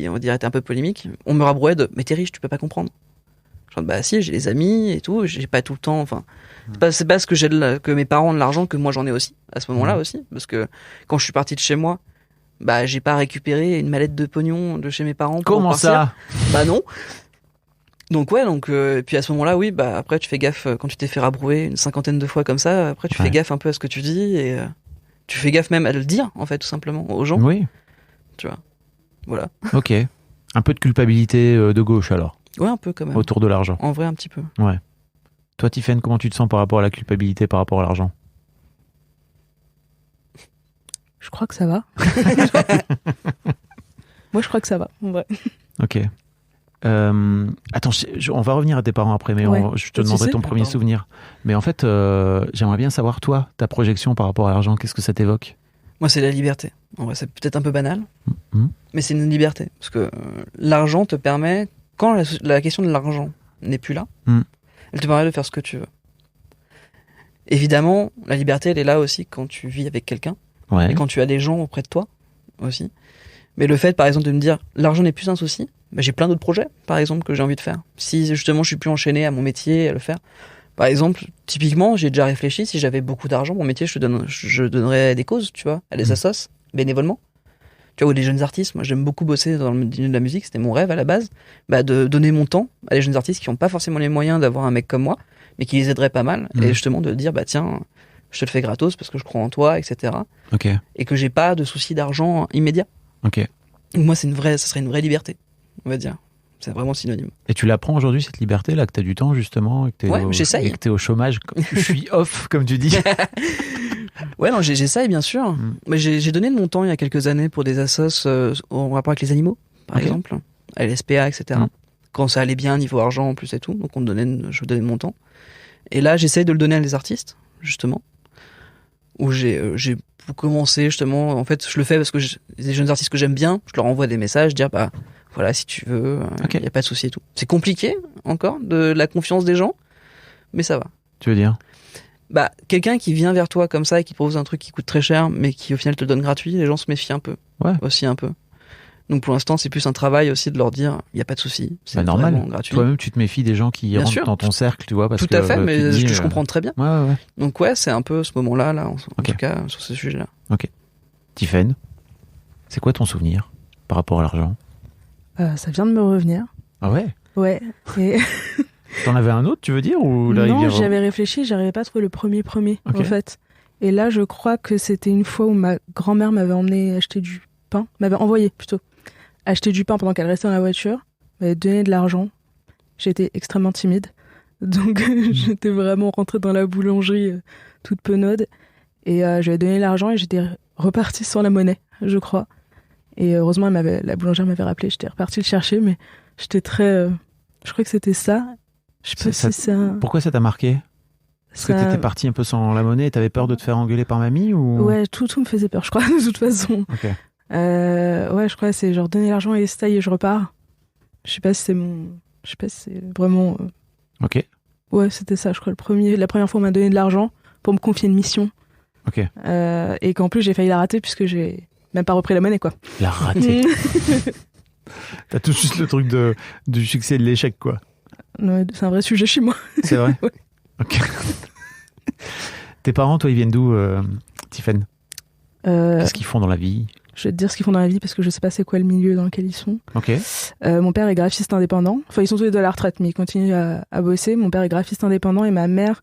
on va dire était un peu polémique, on me rabrouait de mais t'es riche, tu peux pas comprendre. Genre bah si, j'ai les amis et tout, j'ai pas tout le temps. Enfin, c'est pas parce que que mes parents ont de l'argent que moi j'en ai aussi à ce moment-là aussi, parce que quand je suis parti de chez moi, bah j'ai pas récupéré une mallette de pognon de chez mes parents. Pour Comment partir. ça? Bah non. Donc ouais, et puis à ce moment-là, oui, bah après tu fais gaffe quand tu t'es fait rabrouer une 50aine de fois comme ça. Après tu fais gaffe un peu à ce que tu dis et tu fais gaffe même à le dire en fait tout simplement aux gens. Oui. Tu vois. Voilà. Ok. Un peu de culpabilité de gauche alors, Ouais, un peu quand même. autour de l'argent. En vrai, un petit peu. Ouais. Toi, Tiffaine, comment tu te sens par rapport à la culpabilité, par rapport à l'argent? Je crois que ça va. Moi, je crois que ça va. Ouais. Ok. Attends, on va revenir à tes parents après, mais Ouais. je te Pas de demanderai souci. ton premier Pardon. souvenir. Mais en fait, j'aimerais bien savoir, toi, ta projection par rapport à l'argent, qu'est-ce que ça t'évoque? Moi, c'est la liberté. En vrai, c'est peut-être un peu banal, Mhm. mais c'est une liberté. Parce que l'argent te permet, quand la question de l'argent n'est plus là, elle te permet de faire ce que tu veux. Évidemment, la liberté, elle est là aussi quand tu vis avec quelqu'un Ouais. et quand tu as des gens auprès de toi aussi. Mais le fait, par exemple, de me dire l'argent n'est plus un souci, bah, j'ai plein d'autres projets, par exemple, que j'ai envie de faire. Si justement je suis plus enchaîné à mon métier, à le faire. Par exemple, typiquement, j'ai déjà réfléchi, si j'avais beaucoup d'argent, mon métier, je donnerais à des causes, tu vois, à des assos, bénévolement. Tu vois, ou des jeunes artistes. Moi, j'aime beaucoup bosser dans le milieu de la musique, c'était mon rêve à la base, bah, de donner mon temps à des jeunes artistes qui n'ont pas forcément les moyens d'avoir un mec comme moi, mais qui les aiderait pas mal. Et justement, de dire, bah tiens, je te le fais gratos parce que je crois en toi, etc. Ok. Et que j'ai pas de soucis d'argent immédiat. Ok. Moi, ça serait une vraie liberté, on va dire. C'est vraiment synonyme. Et tu l'apprends aujourd'hui, cette liberté, là, que t'as du temps, justement, et que t'es Ouais, j'essaye. et que t'es au chômage. Je suis off, comme tu dis. Ouais, non, j'essaye, bien sûr. Mais j'ai donné de mon temps il y a quelques années pour des assos en rapport avec les animaux, par Ok. exemple, à l'SPA, etc. Quand ça allait bien, niveau argent en plus et tout. Donc, je donnais de mon temps. Et là, j'essaye de le donner à des artistes, justement. Où j'ai commencé, justement. En fait, je le fais parce que des jeunes artistes que j'aime bien, je leur envoie des messages, dire, bah, voilà, si tu veux, Ok. y a pas de souci et tout. C'est compliqué, encore, de la confiance des gens, mais ça va. Tu veux dire? Bah, quelqu'un qui vient vers toi comme ça et qui propose un truc qui coûte très cher, mais qui au final te le donne gratuit, les gens se méfient un peu. Ouais. Aussi un peu. Donc pour l'instant, c'est plus un travail aussi de leur dire, il n'y a pas de souci. C'est Bah, normal. vraiment gratuit. Toi-même, tu te méfies des gens qui Bien rentrent sûr. dans ton cercle, tu vois, parce Tout que à fait, tu mais te dis, je comprends très bien. Ouais, ouais, ouais. Donc ouais, c'est un peu ce moment-là, en Ok. tout cas, sur ce sujet-là. Tiffaine, c'est quoi ton souvenir par rapport à l'argent? Ça vient de me revenir. Ah ouais? Ouais. Et T'en avais un autre, tu veux dire, ou là, il non, vient- j'avais réfléchi, j'arrivais pas à trouver le premier, Ok. en fait. Et là, je crois que c'était une fois où ma grand-mère m'avait emmené acheter du pain, m'avait envoyé plutôt acheter du pain pendant qu'elle restait dans la voiture, m'avait donné de l'argent. J'étais extrêmement timide, donc j'étais vraiment rentrée dans la boulangerie toute penaude. Et je lui ai donné l'argent et j'étais repartie sans la monnaie, je crois. Et heureusement, la boulangère m'avait rappelé, j'étais repartie le chercher, mais j'étais très... je crois que c'était ça. Je sais pas si c'est un... Pourquoi ça t'a marqué? Parce que ça- t'étais parti un peu sans la monnaie et t'avais peur de te faire engueuler par mamie ou... Ouais, tout me faisait peur, je crois, de toute façon. Ok. Ouais, je crois que c'est genre donner l'argent et ça y est, je repars. Je sais pas si c'est Je sais pas si c'est vraiment... Ok. Ouais, c'était ça, je crois. La première fois, on m'a donné de l'argent pour me confier une mission. Ok. Et qu'en plus, j'ai failli la rater puisque j'ai même pas repris la monnaie, quoi. La raté. T'as tout juste le truc du succès et de l'échec, quoi. Ouais, c'est un vrai sujet chez moi. C'est vrai? Ouais. Ok. Tes parents, toi, ils viennent d'où, Tiffaine? Qu'est-ce qu'ils font dans la vie? Je vais te dire ce qu'ils font dans la vie parce que je sais pas c'est quoi le milieu dans lequel ils sont. Ok. Mon père est graphiste indépendant. Enfin, ils sont tous les deux à la retraite, mais ils continuent à bosser. Mon père est graphiste indépendant et ma mère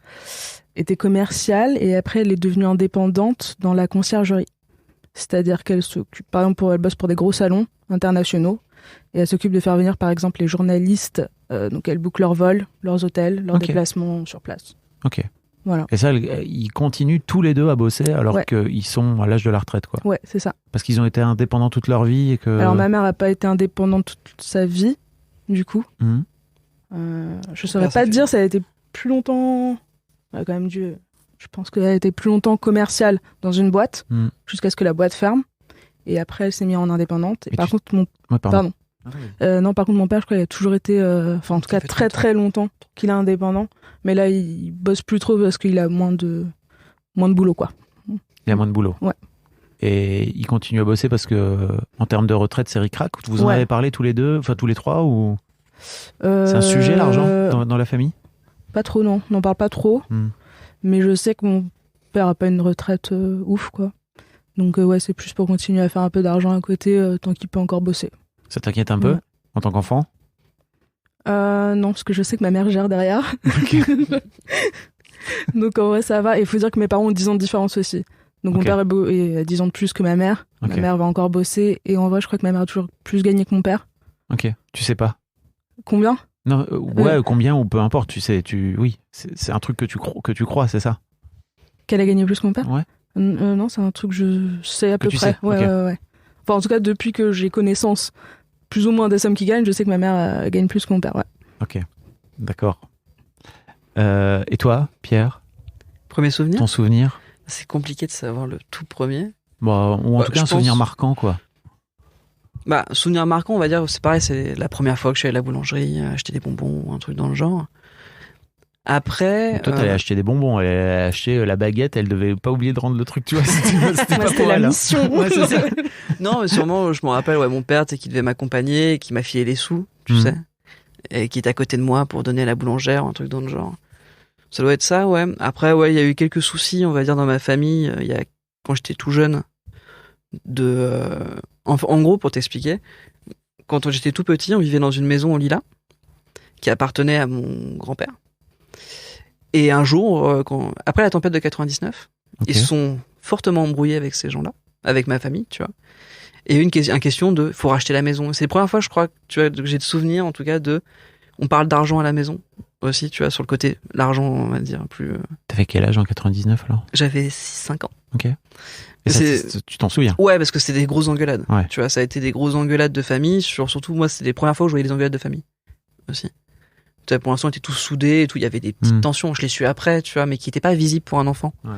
était commerciale et après elle est devenue indépendante dans la conciergerie. C'est-à-dire qu'elle s'occupe, par exemple, elle bosse pour des gros salons internationaux et elle s'occupe de faire venir, par exemple, les journalistes. Donc elle book leurs vols, leurs hôtels, leurs Ok. déplacements sur place. Ok. Voilà. Et ça, ils continuent tous les deux à bosser alors Ouais. qu'ils sont à l'âge de la retraite, quoi. Ouais, c'est ça. Parce qu'ils ont été indépendants toute leur vie et que... Alors ma mère n'a pas été indépendante toute sa vie, du coup. Mhm. Je saurais pas te dire, ça a été plus longtemps... Elle a quand même dû... Je pense qu'elle a été plus longtemps commerciale dans une boîte, jusqu'à ce que la boîte ferme. Et après, elle s'est mise en indépendante. Et par contre, Ouais, pardon. non, par contre, mon père, je crois, il a toujours été... Enfin, en tout cas, très très longtemps qu'il est indépendant. Mais là, il bosse plus trop parce qu'il a moins de boulot, quoi. Il a moins de boulot. Ouais. Et il continue à bosser parce que, en termes de retraite, c'est ric-rac. Vous en avez parlé tous les deux, enfin tous les trois, ou c'est un sujet, l'argent, dans la famille? Pas trop, non. On n'en parle pas trop. Mais je sais que mon père a pas une retraite ouf, quoi. Donc, ouais, c'est plus pour continuer à faire un peu d'argent à côté tant qu'il peut encore bosser. Ça t'inquiète un peu, en tant qu'enfant? Non, parce que je sais que ma mère gère derrière. Donc en vrai, ça va. Et il faut dire que mes parents ont 10 ans de différence aussi. Donc mon père est 10 ans de plus que ma mère. Ma mère va encore bosser. Et en vrai, je crois que ma mère a toujours plus gagné que mon père. Ok, tu sais pas? Combien? Non, combien ou peu importe, tu sais, oui, c'est un truc que tu crois, c'est ça? Qu'elle a gagné plus que mon père? Ouais. Non, c'est un truc que je sais à peu près. Ouais. Enfin, en tout cas, depuis que j'ai connaissance plus ou moins des sommes qu'il gagne, je sais que ma mère gagne plus que mon père, ouais. Ok, d'accord. Et toi, Pierre? Premier souvenir? Ton souvenir? C'est compliqué de savoir le tout premier. Bon, ou en tout cas, un souvenir marquant, quoi. Bah, souvenir marquant, on va dire, c'est pareil, c'est la première fois que je suis allé à la boulangerie, acheter des bonbons, un truc dans le genre. Après... Donc toi, t'allais acheter des bonbons, elle allait acheter la baguette, elle devait pas oublier de rendre le truc, tu vois. C'était la mission. Ouais, c'est ça. Non, mais sûrement, je me rappelle, mon père, tu sais, qui devait m'accompagner, qui m'a filé les sous, tu sais, et qui était à côté de moi pour donner à la boulangère, un truc dans le genre. Ça doit être ça, ouais. Après, il y a eu quelques soucis, on va dire, dans ma famille, quand j'étais tout jeune, en gros, pour t'expliquer, quand j'étais tout petit, on vivait dans une maison en lilas, qui appartenait à mon grand-père. Et un jour, après la tempête de 99, ils se sont fortement embrouillés avec ces gens-là, avec ma famille, tu vois. Et une question de, faut racheter la maison. C'est la première fois, je crois, tu vois, que j'ai de souvenirs, en tout cas, on parle d'argent à la maison aussi, tu vois, sur le côté, l'argent, on va dire, plus... T'avais quel âge en 99, alors? J'avais 6-5 ans. Ok. Et ça, tu t'en souviens? Ouais, parce que c'était des grosses engueulades. Ouais. Tu vois, ça a été des grosses engueulades de famille. Surtout, moi, c'était les premières fois où je voyais des engueulades de famille aussi. Tu vois, pour l'instant, on était tous soudés et tout. Il y avait des petites tensions. Je les suis après, tu vois, mais qui n'étaient pas visibles pour un enfant. Ouais.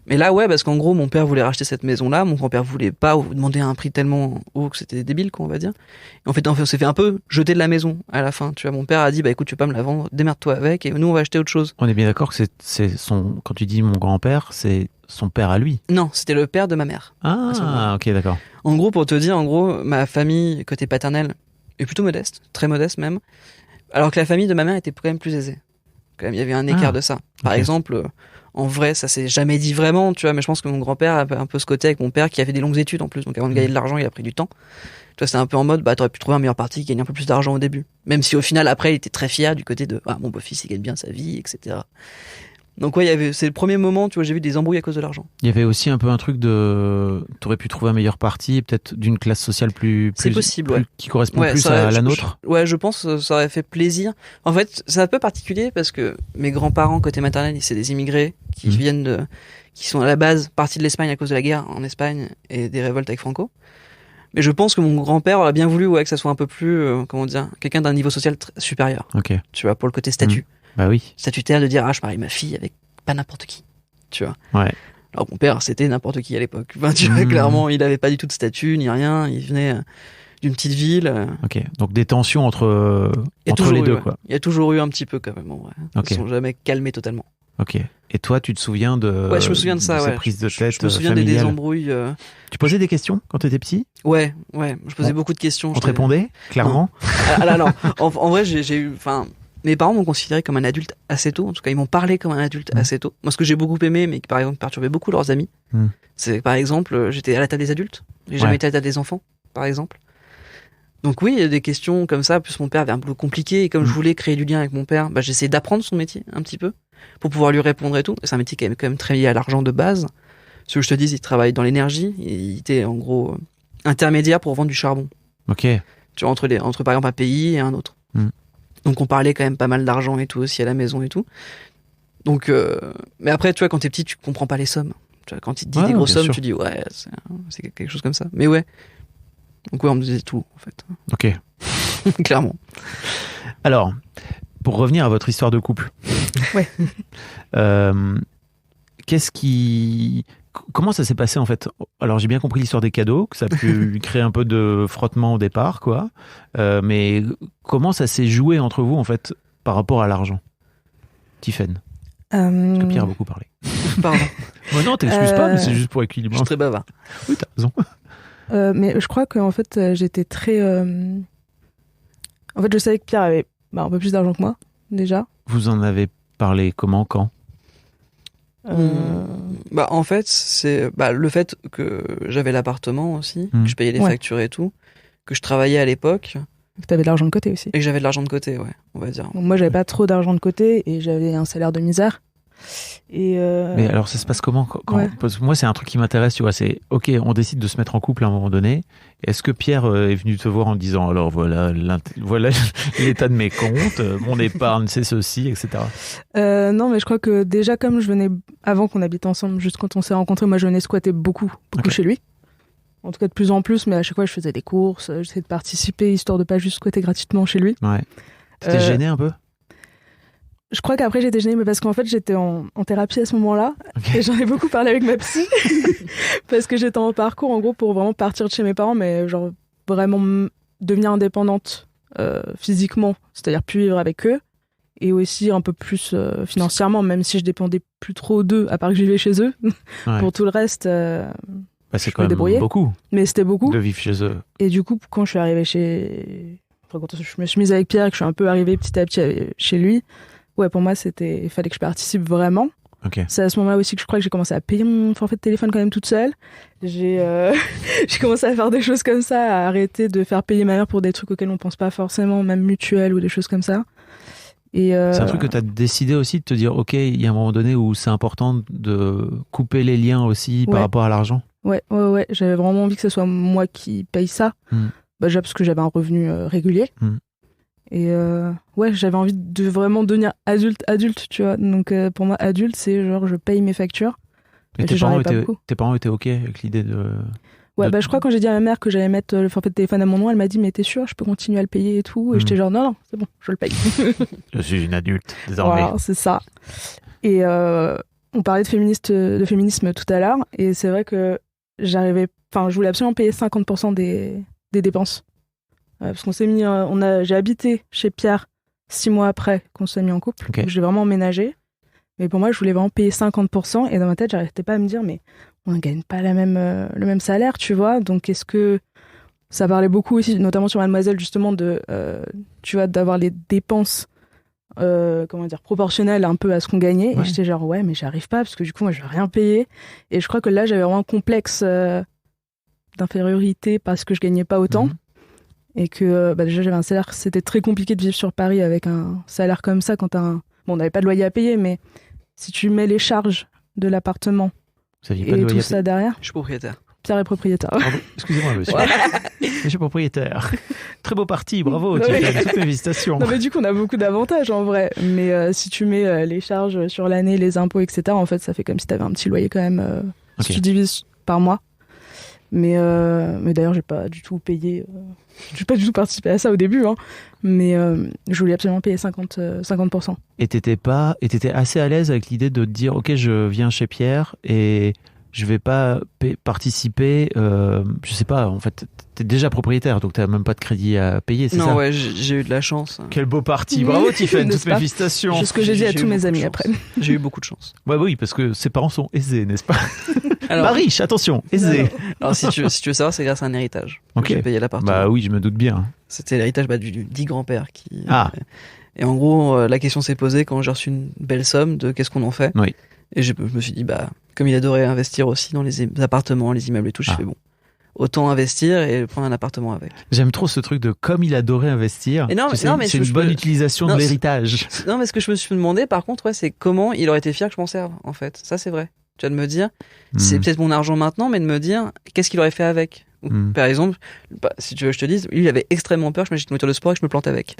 Mais là, ouais, parce qu'en gros, mon père voulait racheter cette maison-là. Mon grand-père voulait pas, ou demander un prix tellement haut que c'était débile, quoi, on va dire. Et en fait, on s'est fait un peu jeter de la maison à la fin. Tu vois, mon père a dit, bah écoute, tu veux pas me la vendre, démerde-toi avec, et nous, on va acheter autre chose. On est bien d'accord que c'est son, quand tu dis mon grand-père, c'est son père à lui. Non, c'était le père de ma mère. Ah, ok, d'accord. En gros, pour te dire, ma famille, côté paternel, est plutôt modeste, très modeste même. Alors que la famille de ma mère était quand même plus aisée. Quand même, il y avait un écart de ça. Par exemple, en vrai, ça s'est jamais dit vraiment, tu vois, mais je pense que mon grand-père a un peu ce côté avec mon père qui avait des longues études en plus. Donc avant de gagner de l'argent, il a pris du temps. Tu vois, c'était un peu en mode, t'aurais pu trouver un meilleur parti qui gagne un peu plus d'argent au début. Même si au final, après, il était très fier du côté de, mon beau-fils, il gagne bien sa vie, etc. Donc ouais, c'est le premier moment, tu vois, j'ai vu des embrouilles à cause de l'argent. Il y avait aussi un peu un truc de, t'aurais pu trouver un meilleur parti, peut-être d'une classe sociale c'est possible, qui correspond plus à la nôtre. Je pense que ça aurait fait plaisir. En fait, c'est un peu particulier parce que mes grands-parents côté maternel, c'est des immigrés qui qui sont à la base partis de l'Espagne à cause de la guerre en Espagne et des révoltes avec Franco. Mais je pense que mon grand-père aurait bien voulu, que ça soit un peu plus, quelqu'un d'un niveau social supérieur. Ok. Tu vois, pour le côté statut. Bah oui. Statutaire de dire, je marie ma fille avec pas n'importe qui. Tu vois. Ouais. Alors mon père, c'était n'importe qui à l'époque. Enfin, tu vois, clairement, il avait pas du tout de statut, ni rien. Il venait d'une petite ville. Ok. Donc des tensions entre les deux, quoi. Il y a toujours eu un petit peu, quand même, en vrai. Ils sont jamais calmés totalement. Ok. Et toi, tu te souviens de... Ouais, je me souviens de ça, cette prise de tête je me souviens des embrouilles. Tu posais des questions quand t'étais petit? Ouais. Je posais beaucoup de questions. On te répondait, clairement? Non. En vrai, j'ai eu... Mes parents m'ont considéré comme un adulte assez tôt. En tout cas, ils m'ont parlé comme un adulte assez tôt. Moi, ce que j'ai beaucoup aimé, mais qui, par exemple, perturbait beaucoup leurs amis, c'est, par exemple, j'étais à la table des adultes. J'ai jamais été à la table des enfants, par exemple. Donc oui, il y a des questions comme ça. Plus mon père avait un boulot compliqué. Et comme je voulais créer du lien avec mon père, j'essayais d'apprendre son métier un petit peu pour pouvoir lui répondre et tout. Et c'est un métier qui est quand même très lié à l'argent de base. Ce que je te dis, il travaille dans l'énergie. Il était, en gros, intermédiaire pour vendre du charbon. Ok. Tu vois, entre par exemple, un pays et un autre. Donc on parlait quand même pas mal d'argent et tout aussi à la maison et tout. Donc, mais après, tu vois, quand t'es petit, tu comprends pas les sommes. Tu vois, quand il te dit des grosses bien sommes, sûr. tu dis ouais, c'est quelque chose comme ça. Mais ouais. Donc ouais, on me disait tout en fait, Ok. clairement. Alors, pour revenir à votre histoire de couple. Ouais. Comment ça s'est passé en fait? Alors j'ai bien compris l'histoire des cadeaux, que ça a pu créer un peu de frottement au départ, quoi. Mais comment ça s'est joué entre vous en fait par rapport à l'argent, Tiffaine? Parce que Pierre a beaucoup parlé. Pardon, Non, t'excuses pas, mais c'est juste pour je équilibrer. suis très bavard. Oui, t'as raison. Mais je crois qu'en fait, j'étais très. En fait, je savais que Pierre avait un peu plus d'argent que moi, déjà. Vous en avez parlé comment, quand? Bah en fait, c'est le fait que j'avais l'appartement aussi, que je payais les Ouais. factures et tout, que je travaillais à l'époque Que t'avais de l'argent de côté aussi. et que j'avais de l'argent de côté, ouais, on va dire. Donc moi, j'avais pas trop d'argent de côté et j'avais un salaire de misère. Et Mais alors ça se passe comment Ouais. Parce que moi c'est un truc qui m'intéresse, tu vois, c'est ok, on décide de se mettre en couple à un moment donné. Est-ce que Pierre est venu te voir en te disant alors voilà l'état de mes comptes, mon épargne c'est ceci, etc. non, mais je crois que déjà, comme je venais, avant qu'on habite ensemble, juste quand on s'est rencontrés, moi je venais squatter beaucoup Ok. chez lui. En tout cas, de plus en plus, mais à chaque fois, je faisais des courses, j'essayais de participer, histoire de pas juste squatter gratuitement chez lui. Ouais. T'étais gêné un peu? Je crois qu'après, j'étais gênée, mais parce qu'en fait, j'étais en thérapie à ce moment-là. Ok. Et j'en ai beaucoup parlé avec ma psy. Parce que j'étais en parcours, en gros, pour vraiment partir de chez mes parents, mais genre vraiment devenir indépendante physiquement, c'est-à-dire plus vivre avec eux. Et aussi un peu plus financièrement, même si je dépendais plus trop d'eux, à part que je vivais chez eux. Ouais. Pour tout le reste, Bah, c'est je quand me même débrouillais. beaucoup mais c'était beaucoup. de vivre chez eux. Et du coup, quand je suis arrivée quand je me suis mise avec Pierre et que je suis un peu arrivée petit à petit chez lui, ouais, pour moi, il fallait que je participe vraiment. Ok. C'est à ce moment-là aussi que je crois que j'ai commencé à payer mon forfait de téléphone quand même toute seule. J'ai commencé à faire des choses comme ça, à arrêter de faire payer ma mère pour des trucs auxquels on pense pas forcément, même mutuelles ou des choses comme ça. Et C'est un truc que tu as décidé aussi de te dire ok, il y a un moment donné où c'est important de couper les liens aussi par Ouais. rapport à l'argent. Ouais, j'avais vraiment envie que ce soit moi qui paye ça. Déjà parce que j'avais un revenu régulier. Et ouais, j'avais envie de vraiment devenir adulte, tu vois. Donc pour moi, adulte, c'est genre je paye mes factures. Et J'en avais pas beaucoup. tes parents étaient ok avec l'idée de... Ouais, je crois que quand j'ai dit à ma mère que j'allais mettre le forfait de téléphone à mon nom, elle m'a dit mais t'es sûre, je peux continuer à le payer et tout. Et j'étais genre non, c'est bon, je le paye. Je suis une adulte désormais. Voilà, c'est ça. Et on parlait de féminisme tout à l'heure, et c'est vrai que je voulais absolument payer 50% des dépenses. Parce qu'on s'est mis, j'ai habité chez Pierre 6 mois après qu'on soit mis en couple. Ok. Donc j'ai vraiment emménagé. Mais pour moi, je voulais vraiment payer 50%, et dans ma tête, j'arrêtais pas à me dire, mais on ne gagne pas le même salaire, tu vois. Donc est-ce que ça parlait beaucoup aussi, notamment sur Mademoiselle, justement, tu vois, d'avoir les dépenses proportionnelles un peu à ce qu'on gagnait. Ouais. Et j'étais genre, ouais, mais j'arrive pas, parce que du coup, moi, je vais rien payer. Et je crois que là, j'avais vraiment un complexe d'infériorité parce que je gagnais pas autant. Et que déjà, j'avais un salaire, c'était très compliqué de vivre sur Paris avec un salaire comme ça quand t'as un... Bon, on n'avait pas de loyer à payer, mais si tu mets les charges de l'appartement Vous saviez pas de et loyer tout ça derrière, Je suis propriétaire. Pierre est propriétaire. Pardon, excusez-moi, monsieur. Monsieur propriétaire. Très beau parti, bravo. Tu Oui. as toutes mes félicitations. Non mais du coup on a beaucoup d'avantages en vrai, mais si tu mets les charges sur l'année, les impôts, etc., en fait ça fait comme si t'avais un petit loyer quand même, Ok. si tu divises par mois. Mais d'ailleurs j'ai pas du tout payé, j'ai pas du tout participé à ça au début, hein, mais je voulais absolument payer 50%. Et t'étais assez à l'aise avec l'idée de te dire ok, je viens chez Pierre et je vais pas participer, je sais pas, en fait t'es déjà propriétaire donc t'as même pas de crédit à payer, c'est ça? Non, ouais, j'ai eu de la chance. Quel beau parti, bravo Tiffany, N'est-ce toutes mes pas félicitations. C'est ce que j'ai dit à J'ai tous eu mes beaucoup amis de après. chance. J'ai eu beaucoup de chance. Ouais, oui, parce que ses parents sont aisés, n'est-ce pas? Alors, Pas riches, attention, aisés. alors si tu veux savoir, c'est grâce à un héritage. que Ok. J'ai payé l'appartement. Bah oui, je me doute bien. C'était l'héritage du dit grand-père qui. Ah. Et en gros, la question s'est posée quand j'ai reçu une belle somme de qu'est-ce qu'on en fait. Oui. Et je me suis dit, comme il adorait investir aussi dans les appartements, les immeubles et tout, j'ai fait bon. Autant investir et prendre un appartement avec. J'aime trop ce truc de comme il adorait investir. Et non, Tu sais, non, mais c'est ce que une je bonne peux- utilisation Non, de c'est- l'héritage. Non, mais ce que je me suis demandé, par contre, ouais, c'est comment il aurait été fier que je m'en serve, en fait. Ça, c'est vrai. Tu vas de me dire, c'est peut-être mon argent maintenant, mais de me dire, qu'est-ce qu'il aurait fait avec. Ou, par exemple, si tu veux que je te dise, lui, il avait extrêmement peur que je m'achète une voiture de sport et que je me plante avec.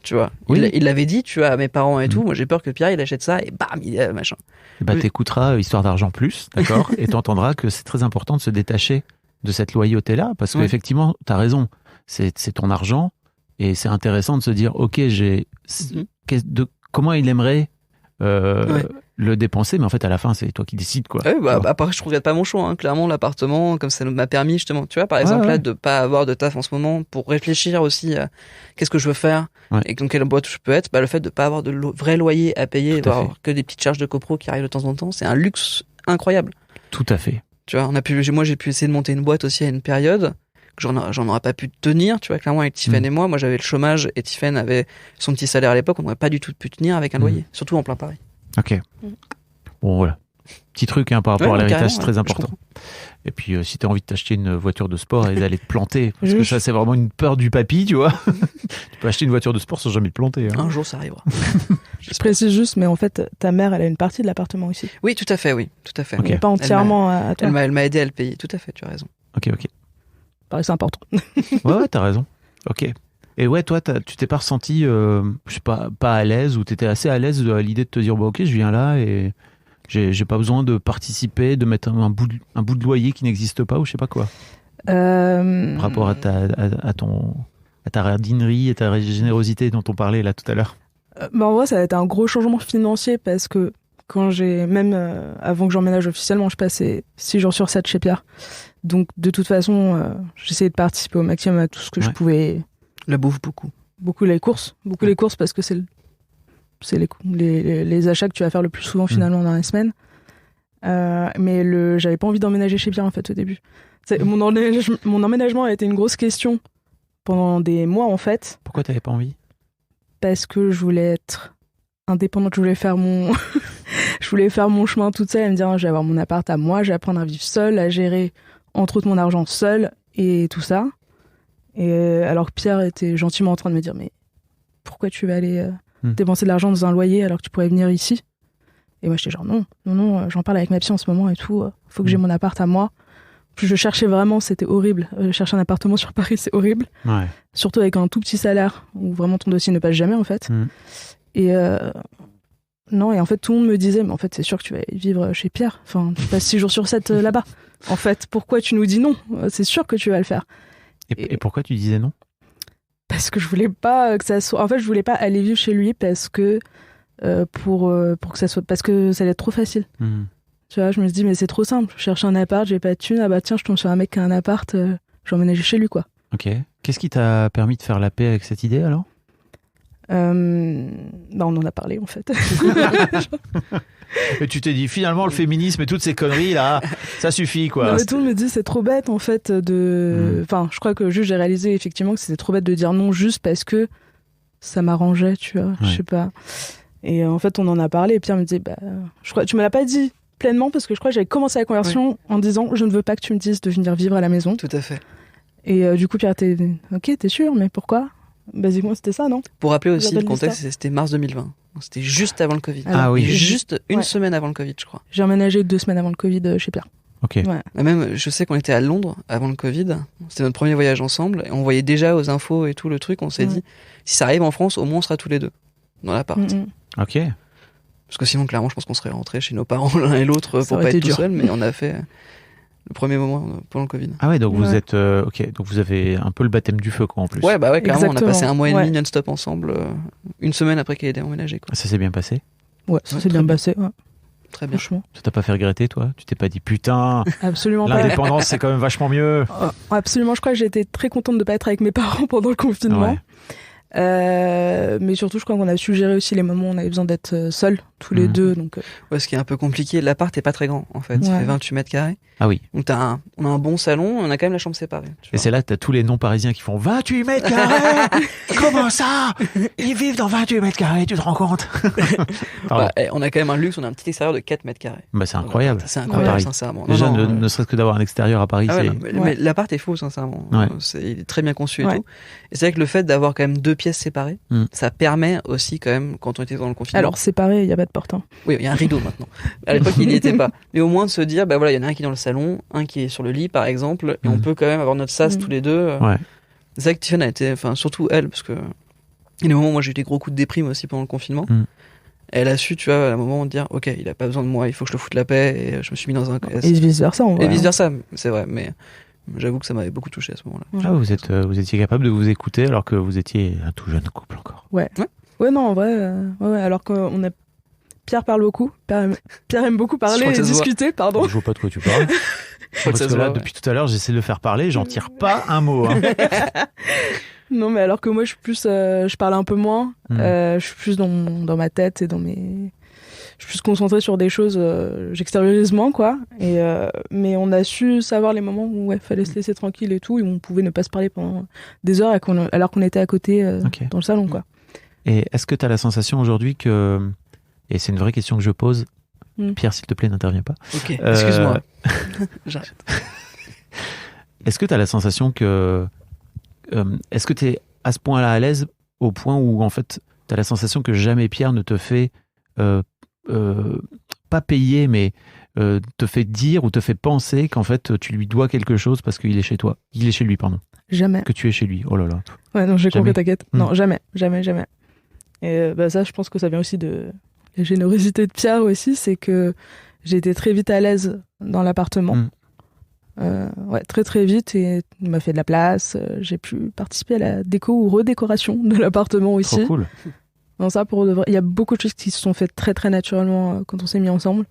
tu vois. Oui. Il l'avait dit, tu vois, à mes parents et tout. Moi, j'ai peur que Pierre, il achète ça et bam, machin. Bah, t'écouteras Histoire d'argent plus, d'accord, et t'entendras que c'est très important de se détacher de cette loyauté-là, parce qu'effectivement, t'as raison, c'est ton argent, et c'est intéressant de se dire, ok, comment il aimerait le dépenser, mais en fait, à la fin, c'est toi qui décides, quoi. Ouais, après, je regrette pas mon choix, hein. Clairement, l'appartement, comme ça m'a permis, justement, tu vois, par exemple, là, de pas avoir de taf en ce moment, pour réfléchir aussi à qu'est-ce que je veux faire, et dans quelle boîte je peux être, le fait de pas avoir de vrai loyer à payer, d'avoir que des petites charges de copro qui arrivent de temps en temps, c'est un luxe incroyable. Tout à fait. Tu vois, moi, j'ai pu essayer de monter une boîte aussi à une période, que j'en aurais pas pu tenir, tu vois, clairement, avec Tiffen et moi, j'avais le chômage, et Tiffen avait son petit salaire à l'époque, on n'aurait pas du tout pu tenir avec un loyer, surtout en plein Paris. Ok. Bon, voilà. Petit truc par rapport à l'héritage, c'est très important. Et puis, si tu as envie de t'acheter une voiture de sport et d'aller te planter, parce que ça, c'est vraiment une peur du papy, tu vois. Tu peux acheter une voiture de sport sans jamais te planter. Hein. Un jour, ça arrivera. Je précise juste, mais en fait, ta mère, elle a une partie de l'appartement aussi. Oui, tout à fait, oui. Tout à fait. Okay. Pas entièrement à toi. Elle m'a aidé à le payer, tout à fait, tu as raison. Ok. Pareil, c'est important. ouais, t'as raison. Ok. Et ouais, toi, tu t'es pas ressenti, je sais pas à l'aise, ou t'étais assez à l'aise à l'idée de te dire, ok, je viens là et j'ai pas besoin de participer, de mettre un bout de loyer qui n'existe pas, ou je sais pas quoi. Par rapport à ta radinerie et ta générosité dont on parlait là tout à l'heure. En vrai, ça a été un gros changement financier parce que quand avant que j'emménage officiellement, je passais 6 jours sur 7 chez Pierre. Donc, de toute façon, j'essayais de participer au maximum à tout ce que je pouvais. La bouffe, beaucoup. Beaucoup les courses parce que c'est les achats que tu vas faire le plus souvent finalement dans la semaine. Mais j'avais pas envie d'emménager chez Pierre en fait au début. Mon emménagement a été une grosse question pendant des mois en fait. Pourquoi t'avais pas envie ? Parce que je voulais être indépendante, je voulais faire mon chemin toute seule, et me dire je vais avoir mon appart à moi, je vais apprendre à vivre seule, à gérer entre autres mon argent seule et tout ça. Et alors que Pierre était gentiment en train de me dire mais pourquoi tu vas aller dépenser de l'argent dans un loyer alors que tu pourrais venir ici ? Et moi j'étais genre non, j'en parle avec ma psy en ce moment et tout, faut que j'ai mon appart à moi. Je cherchais vraiment, c'était horrible. Chercher un appartement sur Paris, c'est horrible. Ouais. Surtout avec un tout petit salaire où vraiment ton dossier ne passe jamais en fait. Et non, et en fait tout le monde me disait mais en fait c'est sûr que tu vas vivre chez Pierre. Enfin, tu passes 6 jours sur 7 là-bas. En fait, pourquoi tu nous dis non ? C'est sûr que tu vas le faire. Et pourquoi tu disais non ? Parce que je voulais pas que ça soit. En fait, je voulais pas aller vivre chez lui parce que pour que ça soit, parce que ça allait être trop facile. Tu vois, je me suis dit mais c'est trop simple. Je cherche un appart, j'ai pas de thune. Ah bah tiens, je tombe sur un mec qui a un appart, je vais emménager chez lui quoi. Ok. Qu'est-ce qui t'a permis de faire la paix avec cette idée alors ? On en a parlé en fait. Et tu t'es dit finalement le féminisme et toutes ces conneries là, ça suffit quoi. Non, mais tout le monde me dit c'est trop bête en fait Enfin, je crois que juste j'ai réalisé effectivement que c'était trop bête de dire non juste parce que ça m'arrangeait, tu vois. Je sais pas. Et en fait on en a parlé et Pierre me disait je crois tu me l'as pas dit pleinement parce que je crois que j'avais commencé la conversation en disant je ne veux pas que tu me dises de venir vivre à la maison. Tout à fait. Et du coup Pierre était ok, t'es sûr, mais pourquoi ? Basiquement c'était ça, non ? Pour rappeler aussi le contexte, c'était mars 2020. C'était juste avant le Covid. Ah oui. Juste une semaine avant le Covid, je crois. J'ai emménagé 2 semaines avant le Covid chez Pierre. Ok. Ouais. Même, je sais qu'on était à Londres avant le Covid. C'était notre premier voyage ensemble. Et on voyait déjà aux infos et tout le truc. On s'est dit, si ça arrive en France, au moins on sera tous les deux dans l'appart. Ok. Parce que sinon, clairement, je pense qu'on serait rentrés chez nos parents l'un et l'autre pour pas être tout seul. Mais on a fait le premier moment pendant le Covid. Ah ouais, donc vous êtes ok, donc vous avez un peu le baptême du feu quoi en plus. Ouais, clairement. Exactement. On a passé 1 mois et demi non-stop ensemble, une semaine après qu'il ait été emménagé quoi. Ça s'est bien passé ? Ouais, ça s'est bien passé. Ouais. Très bien. Franchement. Ça t'a pas fait regretter toi ? Tu t'es pas dit putain, absolument pas. L'indépendance c'est quand même vachement mieux. Absolument, je crois que j'ai été très contente de pas être avec mes parents pendant le confinement. Ouais. Mais surtout, je crois qu'on a su gérer aussi les moments où on avait besoin d'être seuls, tous les deux. Donc, ouais, ce qui est un peu compliqué, l'appart est pas très grand en fait. Il fait 28 mètres carrés. Ah oui. Donc on a un bon salon, on a quand même la chambre séparée. Et c'est là que t'as tous les non-parisiens qui font 28 mètres carrés. Comment ça ? Ils vivent dans 28 mètres carrés, tu te rends compte ? On a quand même un luxe, on a un petit extérieur de 4 mètres carrés. Bah, c'est incroyable. C'est incroyable, sincèrement. Déjà, ne serait-ce que d'avoir un extérieur à Paris, c'est... mais l'appart est faux, sincèrement. Ouais. Il est très bien conçu et tout. Et c'est vrai que le fait d'avoir quand même 2 pièces séparées, ça permet aussi quand même, quand on était dans le confinement... Alors, séparé, il n'y a pas de porte. Oui, il y a un rideau maintenant. À l'époque, il n'y était pas. Mais au moins de se dire, il y en a un qui est dans le salon, un qui est sur le lit, par exemple, et on peut quand même avoir notre sas tous les deux. Ouais. C'est vrai que Tiffen a été, surtout elle, parce que Et les moments où moi j'ai eu des gros coups de déprime aussi pendant le confinement. Elle a su, tu vois, à un moment dire, ok, il a pas besoin de moi, il faut que je le foute la paix, et je me suis mis dans un... Et vice versa, en vrai. Et vice versa, c'est vrai, mais j'avoue que ça m'avait beaucoup touché à ce moment-là. Ah, vous étiez capable de vous écouter alors que vous étiez un tout jeune couple encore. Ouais, non, en vrai, ouais, alors qu'on a... Pierre parle beaucoup, Pierre aime beaucoup parler et discuter, pardon. Je vois pas de quoi tu parles. Parce que là, depuis tout à l'heure, j'essaie de le faire parler, j'en tire pas un mot. Hein. Non, mais alors que moi, je suis plus, je parle un peu moins. Je suis plus dans ma tête et je suis plus concentrée sur des choses. J'extériorise moins, quoi. Mais on a su savoir les moments où fallait se laisser tranquille et tout, et on pouvait ne pas se parler pendant des heures alors qu'on était à côté dans le salon, quoi. Et est-ce que tu as la sensation aujourd'hui que, et c'est une vraie question que je pose, Pierre, s'il te plaît, n'interviens pas. Ok, excuse-moi. J'arrête. Est-ce que tu as la sensation que... est-ce que tu es à ce point-là à l'aise au point où, en fait, tu as la sensation que jamais Pierre ne te fait... pas payer, mais te fait dire ou te fait penser qu'en fait, tu lui dois quelque chose parce qu'il est chez toi. Il est chez lui, pardon. Jamais. Que tu es chez lui. Oh là là. Ouais, non, j'ai compris, t'inquiète. Non, jamais. Et ça, je pense que ça vient aussi de la générosité de Pierre aussi, c'est que j'ai été très vite à l'aise dans l'appartement. Très très vite, et il m'a fait de la place. J'ai pu participer à la déco ou redécoration de l'appartement aussi. Trop cool. Non, ça, pour de vrai, il y a beaucoup de choses qui se sont faites très très naturellement quand on s'est mis ensemble.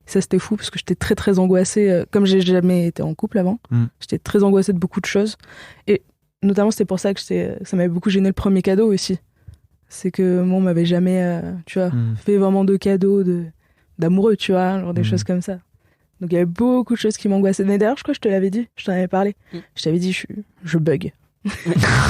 Et ça, c'était fou parce que j'étais très très angoissée. Comme j'ai jamais été en couple avant, j'étais très angoissée de beaucoup de choses. Et notamment, c'était pour ça que ça m'avait beaucoup gêné le premier cadeau aussi. C'est que moi, on m'avait jamais, tu vois, fait vraiment de cadeaux d'amoureux, tu vois, genre des choses comme ça. Donc il y avait beaucoup de choses qui m'angoissaient. Mais d'ailleurs, je crois que je te l'avais dit, je t'en avais parlé. Je t'avais dit, je bug. Il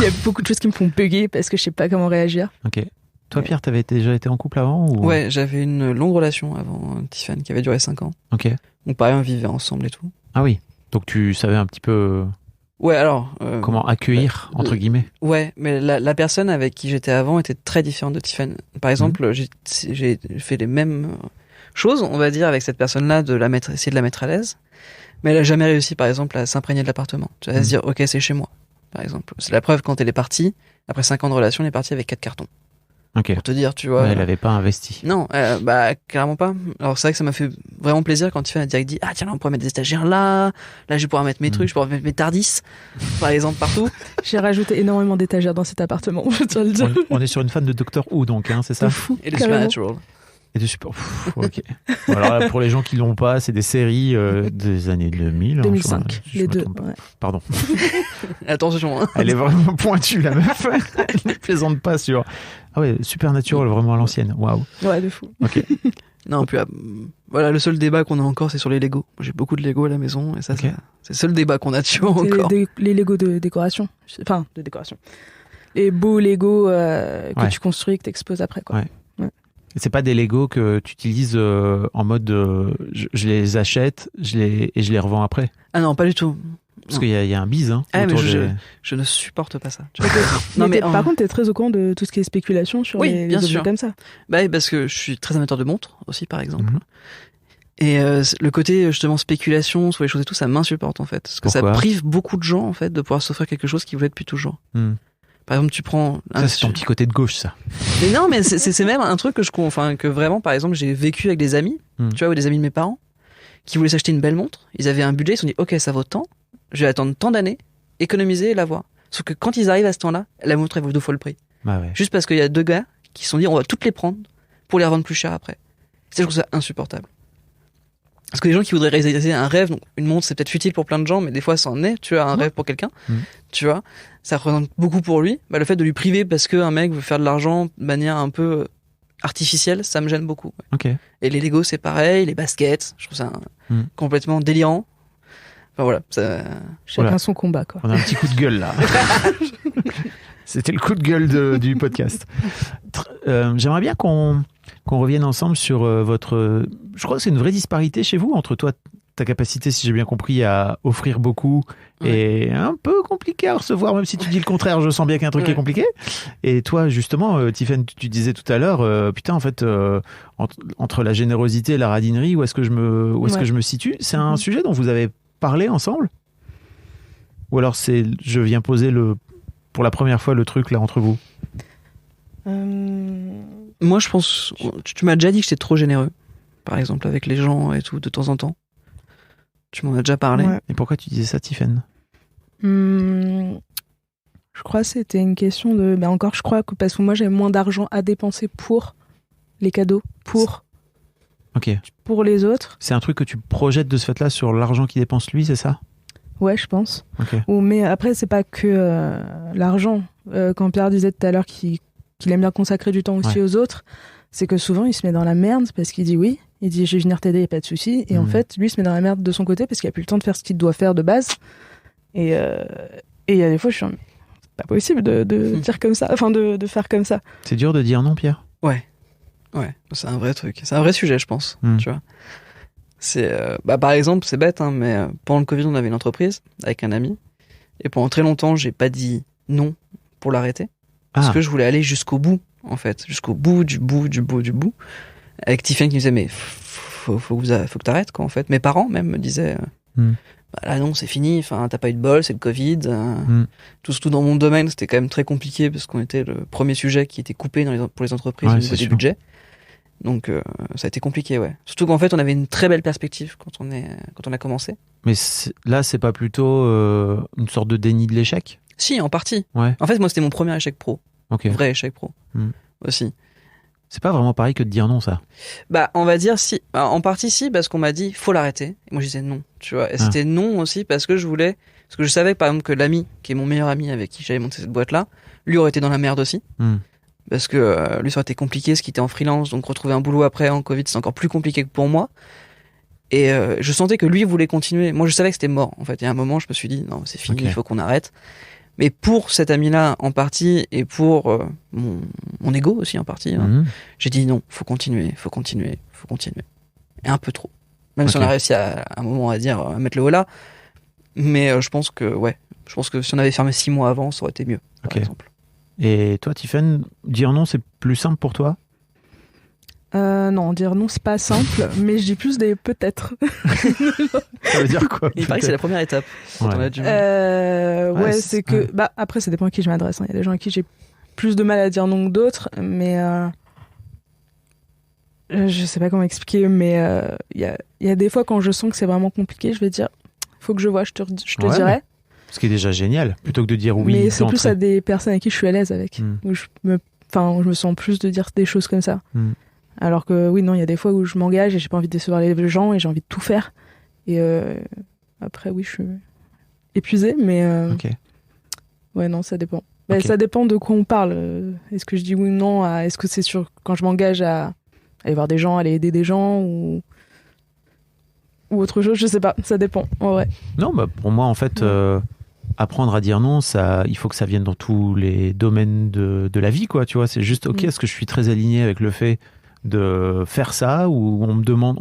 y a beaucoup de choses qui me font bugger parce que je sais pas comment réagir. Ok. Toi, Pierre, t'avais déjà été en couple avant ou... Ouais, j'avais une longue relation avant Tiffany qui avait duré 5 ans. Ok. Donc pareil, on vivait ensemble et tout. Ah oui. Donc tu savais un petit peu... Ouais, alors... comment accueillir, entre guillemets. Ouais, mais la personne avec qui j'étais avant était très différente de Tiffany. Par exemple, j'ai fait les mêmes choses, on va dire, avec cette personne-là, essayer de la mettre à l'aise. Mais elle a jamais réussi, par exemple, à s'imprégner de l'appartement. Tu vas se dire, ok, c'est chez moi, par exemple. C'est la preuve, quand elle est partie, après 5 ans de relation, elle est partie avec 4 cartons. Ok. Pour te dire, tu vois. Ouais, elle avait pas investi. Non, clairement pas. Alors c'est vrai que ça m'a fait vraiment plaisir quand Tiffany a direct dit, ah tiens, là, on pourrait mettre des stagiaires là je vais pouvoir mettre mes trucs, je pourrais mettre mes Tardis, par exemple, partout. J'ai rajouté énormément d'étagères dans cet appartement, je tiens à le dire. On est sur une fan de Doctor Who, donc, hein, c'est ça? Fou, et de Supernatural. Et de super. Ok. Bon, alors là, pour les gens qui l'ont pas, c'est des séries des années 2000. 2005, les deux. Ouais. Pardon. Attention. Hein. Elle est vraiment pointue, la meuf. Elle ne plaisante pas sur. Ah ouais, Supernatural, vraiment à l'ancienne. Waouh. Ouais, de fou. Ok. Non, puis voilà, le seul débat qu'on a encore, c'est sur les Lego. J'ai beaucoup de Lego à la maison, et ça, c'est le seul débat qu'on a dessus encore. Les Lego de décoration. Enfin, de décoration. Les beaux Lego que tu construis et que tu exposes après, quoi. Ouais. C'est pas des Lego que tu utilises en mode je les achète et je les revends après? Ah non, pas du tout. Parce qu'il y a un bise. Hein, mais je ne supporte pas ça. Non, mais par contre, t'es très au courant de tout ce qui est spéculation sur les objets comme ça. Bah, parce que je suis très amateur de montres aussi, par exemple. Et le côté justement spéculation sur les choses et tout, ça m'insupporte en fait. Parce que Pourquoi? Ça prive beaucoup de gens en fait de pouvoir s'offrir quelque chose qu'ils voulaient depuis toujours. Par exemple, tu prends... Ça, c'est ton petit côté de gauche, ça. Mais non, mais c'est même un truc que vraiment, par exemple, j'ai vécu avec des amis, tu vois, ou des amis de mes parents, qui voulaient s'acheter une belle montre. Ils avaient un budget, ils se sont dit, ok, ça vaut tant, je vais attendre tant d'années, économiser et l'avoir. Sauf que quand ils arrivent à ce temps-là, la montre, elle vaut 2 fois le prix. Bah ouais. Juste parce qu'il y a 2 gars qui se sont dit, on va toutes les prendre pour les revendre plus cher après. Ça, je trouve ça insupportable. Parce que les gens qui voudraient réaliser un rêve, donc une montre, c'est peut-être futile pour plein de gens, mais des fois, ça en est, tu as un rêve pour quelqu'un, tu vois, ça représente beaucoup pour lui. Bah, le fait de lui priver parce qu'un mec veut faire de l'argent de manière un peu artificielle, ça me gêne beaucoup. Ouais. Okay. Et les Lego, c'est pareil, les baskets, je trouve ça complètement délirant. Enfin voilà. Chacun son combat, quoi. On a un petit coup de gueule, là. C'était le coup de gueule du podcast. J'aimerais bien qu'on revienne ensemble sur votre... Je crois que c'est une vraie disparité chez vous entre toi, ta capacité, si j'ai bien compris, à offrir beaucoup et un peu compliqué à recevoir, même si tu dis le contraire, je sens bien qu'un truc est compliqué. Et toi, justement, Tiffany, tu disais tout à l'heure, putain, en fait, entre la générosité et la radinerie, où est-ce que je me situe? C'est un sujet dont vous avez parlé ensemble? Ou alors je viens poser pour la première fois le truc là entre vous? Moi, je pense... Tu m'as déjà dit que j'étais trop généreux, par exemple, avec les gens et tout, de temps en temps. Tu m'en as déjà parlé. Ouais. Et pourquoi tu disais ça, Tiffen? Je crois que c'était une question de... Ben encore, je crois que parce que moi, j'avais moins d'argent à dépenser pour les cadeaux, Ok. pour les autres. C'est un truc que tu projettes de ce fait-là sur l'argent qu'il dépense lui, c'est ça? Ouais, je pense. Ok. Mais après, c'est pas que l'argent. Quand Pierre disait tout à l'heure qu'il aime bien consacrer du temps aussi aux autres, c'est que souvent, il se met dans la merde parce qu'il dit oui. Il dit, je vais venir t'aider, y a pas de souci. Et en fait, lui, il se met dans la merde de son côté parce qu'il a plus le temps de faire ce qu'il doit faire de base. Et il y a des fois, je suis c'est pas possible de dire comme ça, enfin de faire comme ça. C'est dur de dire non, Pierre? Ouais, c'est un vrai truc. C'est un vrai sujet, je pense. Tu vois. C'est, par exemple, c'est bête, hein, mais pendant le Covid, on avait une entreprise avec un ami. Et pendant très longtemps, j'ai pas dit non pour l'arrêter. Parce que je voulais aller jusqu'au bout, en fait. Jusqu'au bout, du bout. Avec Tiffen qui me disait, mais faut que t'arrêtes, quoi, en fait. Mes parents, même, me disaient, là, non, c'est fini. Enfin, t'as pas eu de bol, c'est le Covid. Tout dans mon domaine, c'était quand même très compliqué parce qu'on était le premier sujet qui était coupé pour les entreprises au niveau des budgets. Donc, ça a été compliqué, ouais. Surtout qu'en fait, on avait une très belle perspective quand on a commencé. Mais là, c'est pas plutôt une sorte de déni de l'échec? Si, en partie. Ouais. En fait, moi, c'était mon premier échec pro. Ok. Vrai échec pro. Aussi. C'est pas vraiment pareil que de dire non, ça. On va dire si. En partie, si, parce qu'on m'a dit, faut l'arrêter. Et moi, je disais non, tu vois. Et c'était non aussi parce que parce que je savais, par exemple, que l'ami, qui est mon meilleur ami avec qui j'avais monté cette boîte-là, lui aurait été dans la merde aussi. Parce que lui, ça aurait été compliqué, parce qu'il était en freelance, donc retrouver un boulot après en Covid, c'est encore plus compliqué que pour moi. Et je sentais que lui voulait continuer. Moi, je savais que c'était mort. En fait, il y a un moment, je me suis dit, non, c'est fini, il faut qu'on arrête. Mais pour cet ami-là, en partie, et pour mon ego aussi, en partie, j'ai dit non, faut continuer. Et un peu trop. Même si on a réussi à un moment à mettre le haut là. Mais je pense que si on avait fermé 6 mois avant, ça aurait été mieux, par exemple. Et toi, Tiffen, dire non, c'est plus simple pour toi? Non, dire non, c'est pas simple, mais je dis plus des peut-être. Ça veut dire quoi? Il paraît que c'est la première étape. Quand on a du mal. C'est que... après, ça dépend à qui je m'adresse. Il y a des gens à qui j'ai plus de mal à dire non que d'autres, mais... je sais pas comment expliquer, mais il y a des fois, quand je sens que c'est vraiment compliqué, je vais dire, faut que je vois, je te dirai. Ce qui est déjà génial, plutôt que de dire oui. Mais c'est plus à des personnes avec qui je suis à l'aise avec, où je me sens plus de dire des choses comme ça. Alors que oui, non, il y a des fois où je m'engage et j'ai pas envie de décevoir les gens et j'ai envie de tout faire. Et après, oui, je suis épuisée, mais ouais, non, ça dépend. Ça dépend de quoi on parle. Est-ce que je dis oui ou non? Est-ce que c'est sûr quand je m'engage à aller voir des gens, aller aider des gens ou autre chose? Je sais pas, ça dépend. Ouais. Non, pour moi, en fait, apprendre à dire non, il faut que ça vienne dans tous les domaines de la vie, quoi. Tu vois, c'est juste, est-ce que je suis très aligné avec le fait de faire ça, ou on me demande,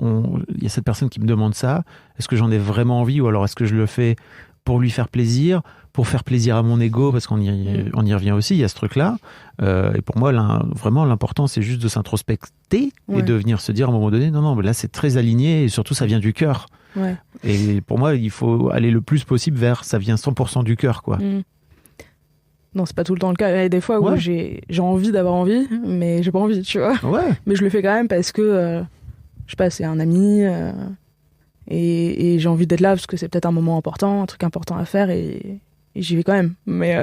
il y a cette personne qui me demande ça, est-ce que j'en ai vraiment envie, ou alors est-ce que je le fais pour lui faire plaisir, pour faire plaisir à mon ego, parce qu'on y revient aussi, il y a ce truc-là. Et pour moi, vraiment, l'important, c'est juste de s'introspecter et de venir se dire à un moment donné, non, mais là, c'est très aligné, et surtout, ça vient du cœur. Ouais. Et pour moi, il faut aller le plus possible vers ça vient 100% du cœur, quoi. Non, c'est pas tout le temps le cas. Il y a des fois où j'ai envie d'avoir envie, mais j'ai pas envie, tu vois. Ouais. Mais je le fais quand même parce que, je sais pas, c'est un ami, et j'ai envie d'être là parce que c'est peut-être un moment important, un truc important à faire, et j'y vais quand même. Mais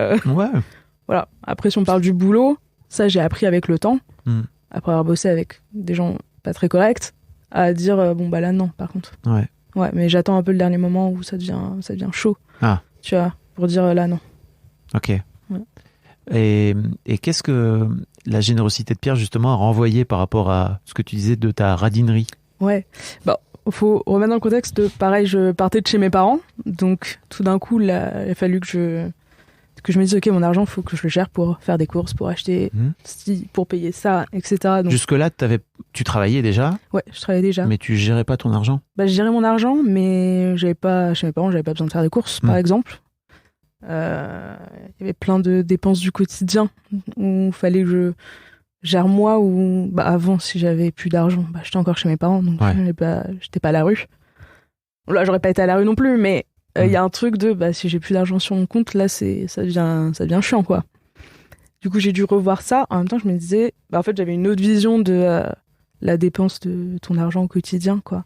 voilà. Après, si on parle du boulot, ça, j'ai appris avec le temps, après avoir bossé avec des gens pas très corrects, à dire, là, non, par contre. Ouais, mais j'attends un peu le dernier moment où ça devient chaud. Tu vois, pour dire là, non. Ok. Et qu'est-ce que la générosité de Pierre, justement, a renvoyé par rapport à ce que tu disais de ta radinerie? Ouais. Faut remettre dans le contexte de, pareil, je partais de chez mes parents, donc tout d'un coup, il a fallu que je me dise, ok, mon argent, il faut que je le gère pour faire des courses, pour acheter, pour payer ça, etc. Donc, jusque-là, tu travaillais déjà? Ouais, je travaillais déjà. Mais tu gérais pas ton argent? Je gérais mon argent, mais chez mes parents, j'avais pas besoin de faire des courses, par exemple. Il y avait plein de dépenses du quotidien où il fallait que je gère moi, ou avant, si j'avais plus d'argent, j'étais encore chez mes parents, donc j'étais pas à la rue. Là, j'aurais pas été à la rue non plus, mais il y a un truc de si j'ai plus d'argent sur mon compte, là ça devient chiant, quoi. Du coup, j'ai dû revoir ça. En même temps, je me disais, en fait, j'avais une autre vision de la dépense de ton argent au quotidien, quoi.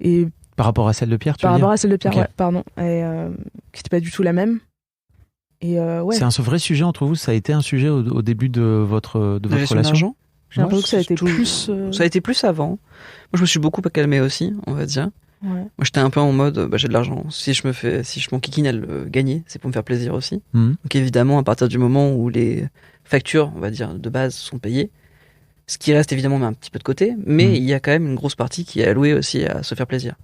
Et Par rapport à celle de Pierre, tu par veux dire rapport à celle de Pierre, Ok. ouais, pardon. Et qui n'était pas du tout la même. Et ouais, C'est un vrai sujet entre vous. Ça a été un sujet au début de votre La gestion relation. d'argent. j'ai l'impression que ça a été tout- plus. Ça a été plus avant. Moi, je me suis beaucoup calmé aussi, on va dire. Ouais. Moi, j'étais un peu en mode, j'ai de l'argent. Si je m'enquiquine à le gagner, c'est pour me faire plaisir aussi. Mhm. Donc évidemment, à partir du moment où les factures, on va dire, de base sont payées, ce qui reste évidemment met un petit peu de côté, mais Mhm. il y a quand même une grosse partie qui est allouée aussi à se faire plaisir.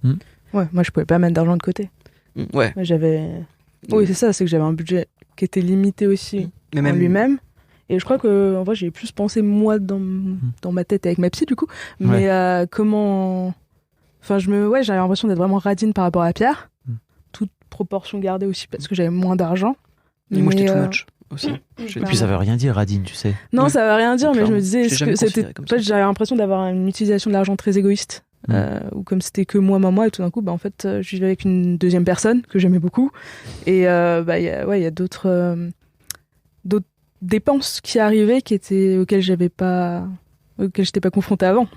Ouais, moi, je pouvais pas mettre d'argent de côté. Ouais. J'avais. Oui, c'est ça, c'est que j'avais un budget qui était limité aussi Mais en même lui-même. Et je crois que en vrai, j'ai plus pensé moi dans ma tête avec ma psy du coup, mais comment. Enfin, j'avais l'impression d'être vraiment radine par rapport à Pierre, toute proportion gardée aussi parce que j'avais moins d'argent. Mais moi, j'étais too euh, much aussi. Et puis ça veut rien dire, Radine, tu sais. Non, Ouais. ça veut rien dire, mais je Clairement. me disais, Je l'ai est-ce jamais que c'était. considéré comme En fait, ça. j'avais l'impression d'avoir une utilisation de l'argent très égoïste. Ou comme c'était que moi, et tout d'un coup, en fait, je vivais avec une deuxième personne que j'aimais beaucoup. Et il y a d'autres dépenses qui arrivaient auxquelles j'étais pas confrontée avant.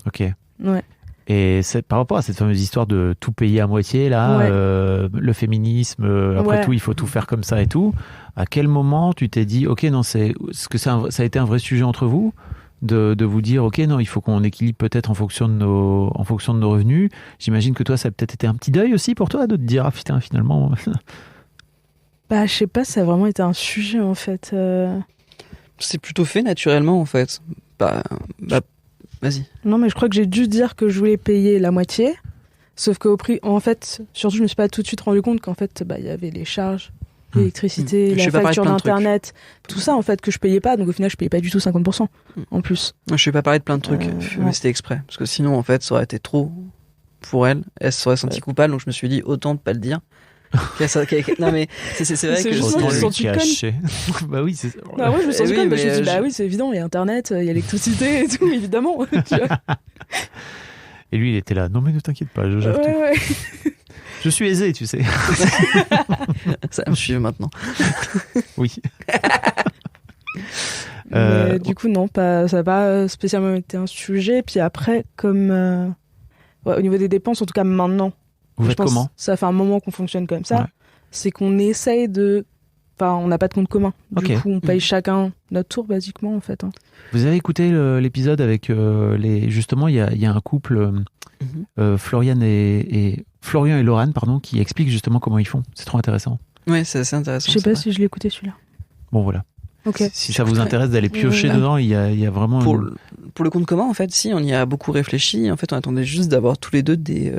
Ok. Ouais. Et par rapport à cette fameuse histoire de tout payer à moitié, là, Ouais. le féminisme, après Ouais. tout, il faut tout faire comme ça et tout. À quel moment tu t'es dit, ok, non, est-ce que ça a été un vrai sujet entre vous de vous dire, ok, non, il faut qu'on équilibre peut-être en fonction de nos revenus. J'imagine que toi, ça a peut-être été un petit deuil aussi pour toi de te dire, ah putain, finalement. Bah, je sais pas, ça a vraiment été un sujet en fait. C'est plutôt fait naturellement, en fait. Vas-y. Non, mais je crois que j'ai dû dire que je voulais payer la moitié. Sauf qu'au prix, en fait, surtout, je me suis pas tout de suite rendu compte qu'en fait, il y avait les charges, l'électricité, Je la sais pas parler de facture plein de trucs. d'internet, tout ça en fait que je payais pas. Donc au final, je payais pas du tout 50% en plus. Je vais pas parler de plein de trucs, mais ouais. c'était exprès. Parce que sinon, en fait, ça aurait été trop pour elle. Elle se serait sentie coupable, donc je me suis dit, autant de pas le dire. Non, mais c'est vrai C'est que juste Autant moi qui lui sens tu cacher. Bah oui, c'est Bah ouais, je me suis Eh rendu oui, compte, mais je me suis dit, je- bah oui, c'est évident, il y a internet, il y a l'électricité et tout, évidemment. Tu vois. Et lui, il était là. Non, mais ne t'inquiète pas, je gère tout. Ouais. Je suis aisé, tu sais. ça me suit maintenant. Oui. Mais du coup, non, ça n'a pas spécialement été un sujet. Puis après, comme au niveau des dépenses, en tout cas maintenant, Vous je faites pense comment? ça fait un moment qu'on fonctionne comme ça. Ouais. C'est qu'on essaye de. Enfin, on n'a pas de compte commun. Du Ok. coup, on paye chacun notre tour, basiquement, en fait. Hein. Vous avez écouté l'épisode avec justement, il y a un couple, Florian et Laurent, pardon, qui expliquent justement comment ils font. C'est trop intéressant. Ouais, c'est assez intéressant. Je sais c'est pas vrai. si je l'ai écouté, celui-là. Bon, voilà. Ok. Si ça vous intéresse d'aller piocher Ouais. dedans, il y a vraiment... Pour le compte commun, en fait, si, on y a beaucoup réfléchi. En fait, on attendait juste d'avoir tous les deux des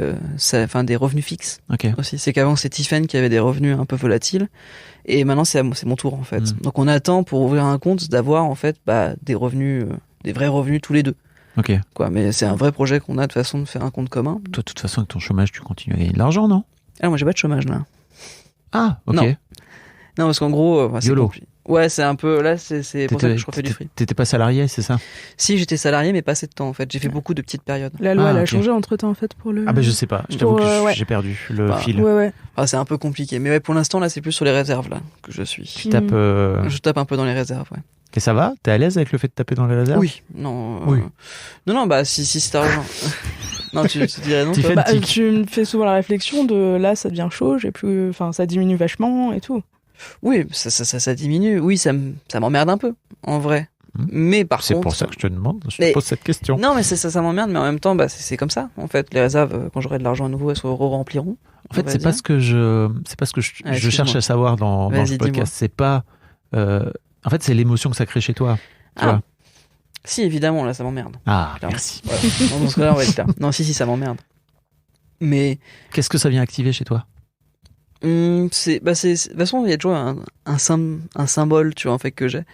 revenus fixes Ok. aussi. C'est qu'avant, c'est Tiffen qui avait des revenus un peu volatiles. Et maintenant, c'est mon tour, en fait. Mm. Donc, on attend pour ouvrir un compte d'avoir, en fait, des revenus, des vrais revenus tous les deux. Ok. Quoi. Mais c'est un vrai projet qu'on a de toute façon de faire un compte commun. Toi, de toute façon, avec ton chômage, tu continues à gagner de l'argent, non? Ah, moi, j'ai pas de chômage, là. Ah, ok. Non. Non, parce qu'en gros, c'est YOLO. compliqué. Ouais, c'est un peu. Là, c'est pour ça que je refais du free. T'étais pas salarié, c'est ça? Si, j'étais salarié, mais pas assez de temps, en fait. J'ai fait beaucoup de petites périodes. La loi, elle a ok. changé entre-temps, en fait, pour le... Ah ben je sais pas, je t'avoue Pour, que ouais. j'ai perdu le Bah, fil. Ouais. Ah, c'est un peu compliqué. Mais ouais, pour l'instant, là, c'est plus sur les réserves, là, que je suis. Tu tapes... Je tape un peu dans les réserves, ouais. Et ça va? T'es à l'aise avec le fait de taper dans les réserves? Oui. Non. Oui. Non, bah, si c'est argent. Non, tu dirais non, Tu toi fais- Bah, tic. tu me fais souvent la réflexion de là, ça devient chaud, ça diminue vachement et tout. Oui, ça diminue. Oui, ça m'emmerde un peu, en vrai. Mais par C'est contre. pour ça que je te demande, je te Mais- pose cette question. Non, mais ça m'emmerde, mais en même temps, bah, c'est comme ça. En fait, les réserves, quand j'aurai de l'argent à nouveau, elles se rempliront. En fait, c'est pas ce que je Ah, je cherche excuse-moi. à savoir dans Vas-y, ce podcast. dis-moi. C'est pas... en fait, c'est l'émotion que ça crée chez toi. Tu Ah. vois. Si, évidemment, là, ça m'emmerde. Ah, Clairement. merci. Ouais. Dans ce cas-là, on va être clair. Non, si, ça m'emmerde. Mais Qu'est-ce que ça vient activer chez toi? de toute façon, il y a toujours un symbole, tu vois, en fait, que j'ai,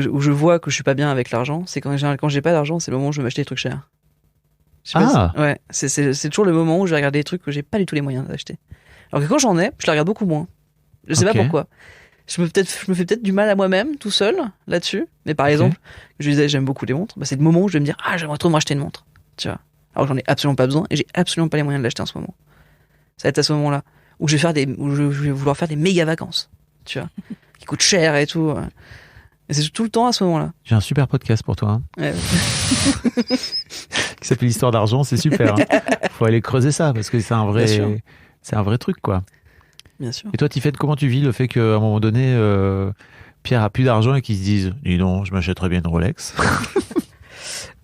où je vois que je suis pas bien avec l'argent. C'est quand j'ai pas d'argent, c'est le moment où je vais m'acheter des trucs chers. Je sais pas Ah. ouais, c'est toujours le moment où je vais regarder des trucs que j'ai pas du tout les moyens d'acheter. Alors que quand j'en ai, je les regarde beaucoup moins. Je sais Ok. pas pourquoi. Je me fais peut-être du mal à moi-même tout seul là-dessus. Mais par exemple, je disais j'aime beaucoup les montres. Bah, c'est le moment où je vais me dire j'aimerais trop me racheter une montre. Tu vois. Alors que j'en ai absolument pas besoin et j'ai absolument pas les moyens de l'acheter en ce moment. Ça va être à ce moment-là où où je vais vouloir faire des méga vacances. Tu vois. Qui coûtent cher et tout. Et c'est tout le temps à ce moment-là. J'ai un super podcast pour toi. Ouais. Qui s'appelle Histoire d'argent, c'est super. Faut aller creuser ça parce que c'est un Bien sûr. vrai truc, quoi. Bien sûr. Et toi, Tiffaine, comment tu vis le fait qu'à un moment donné, Pierre a plus d'argent et qu'il se dise, dis donc, je m'achèterais bien une Rolex.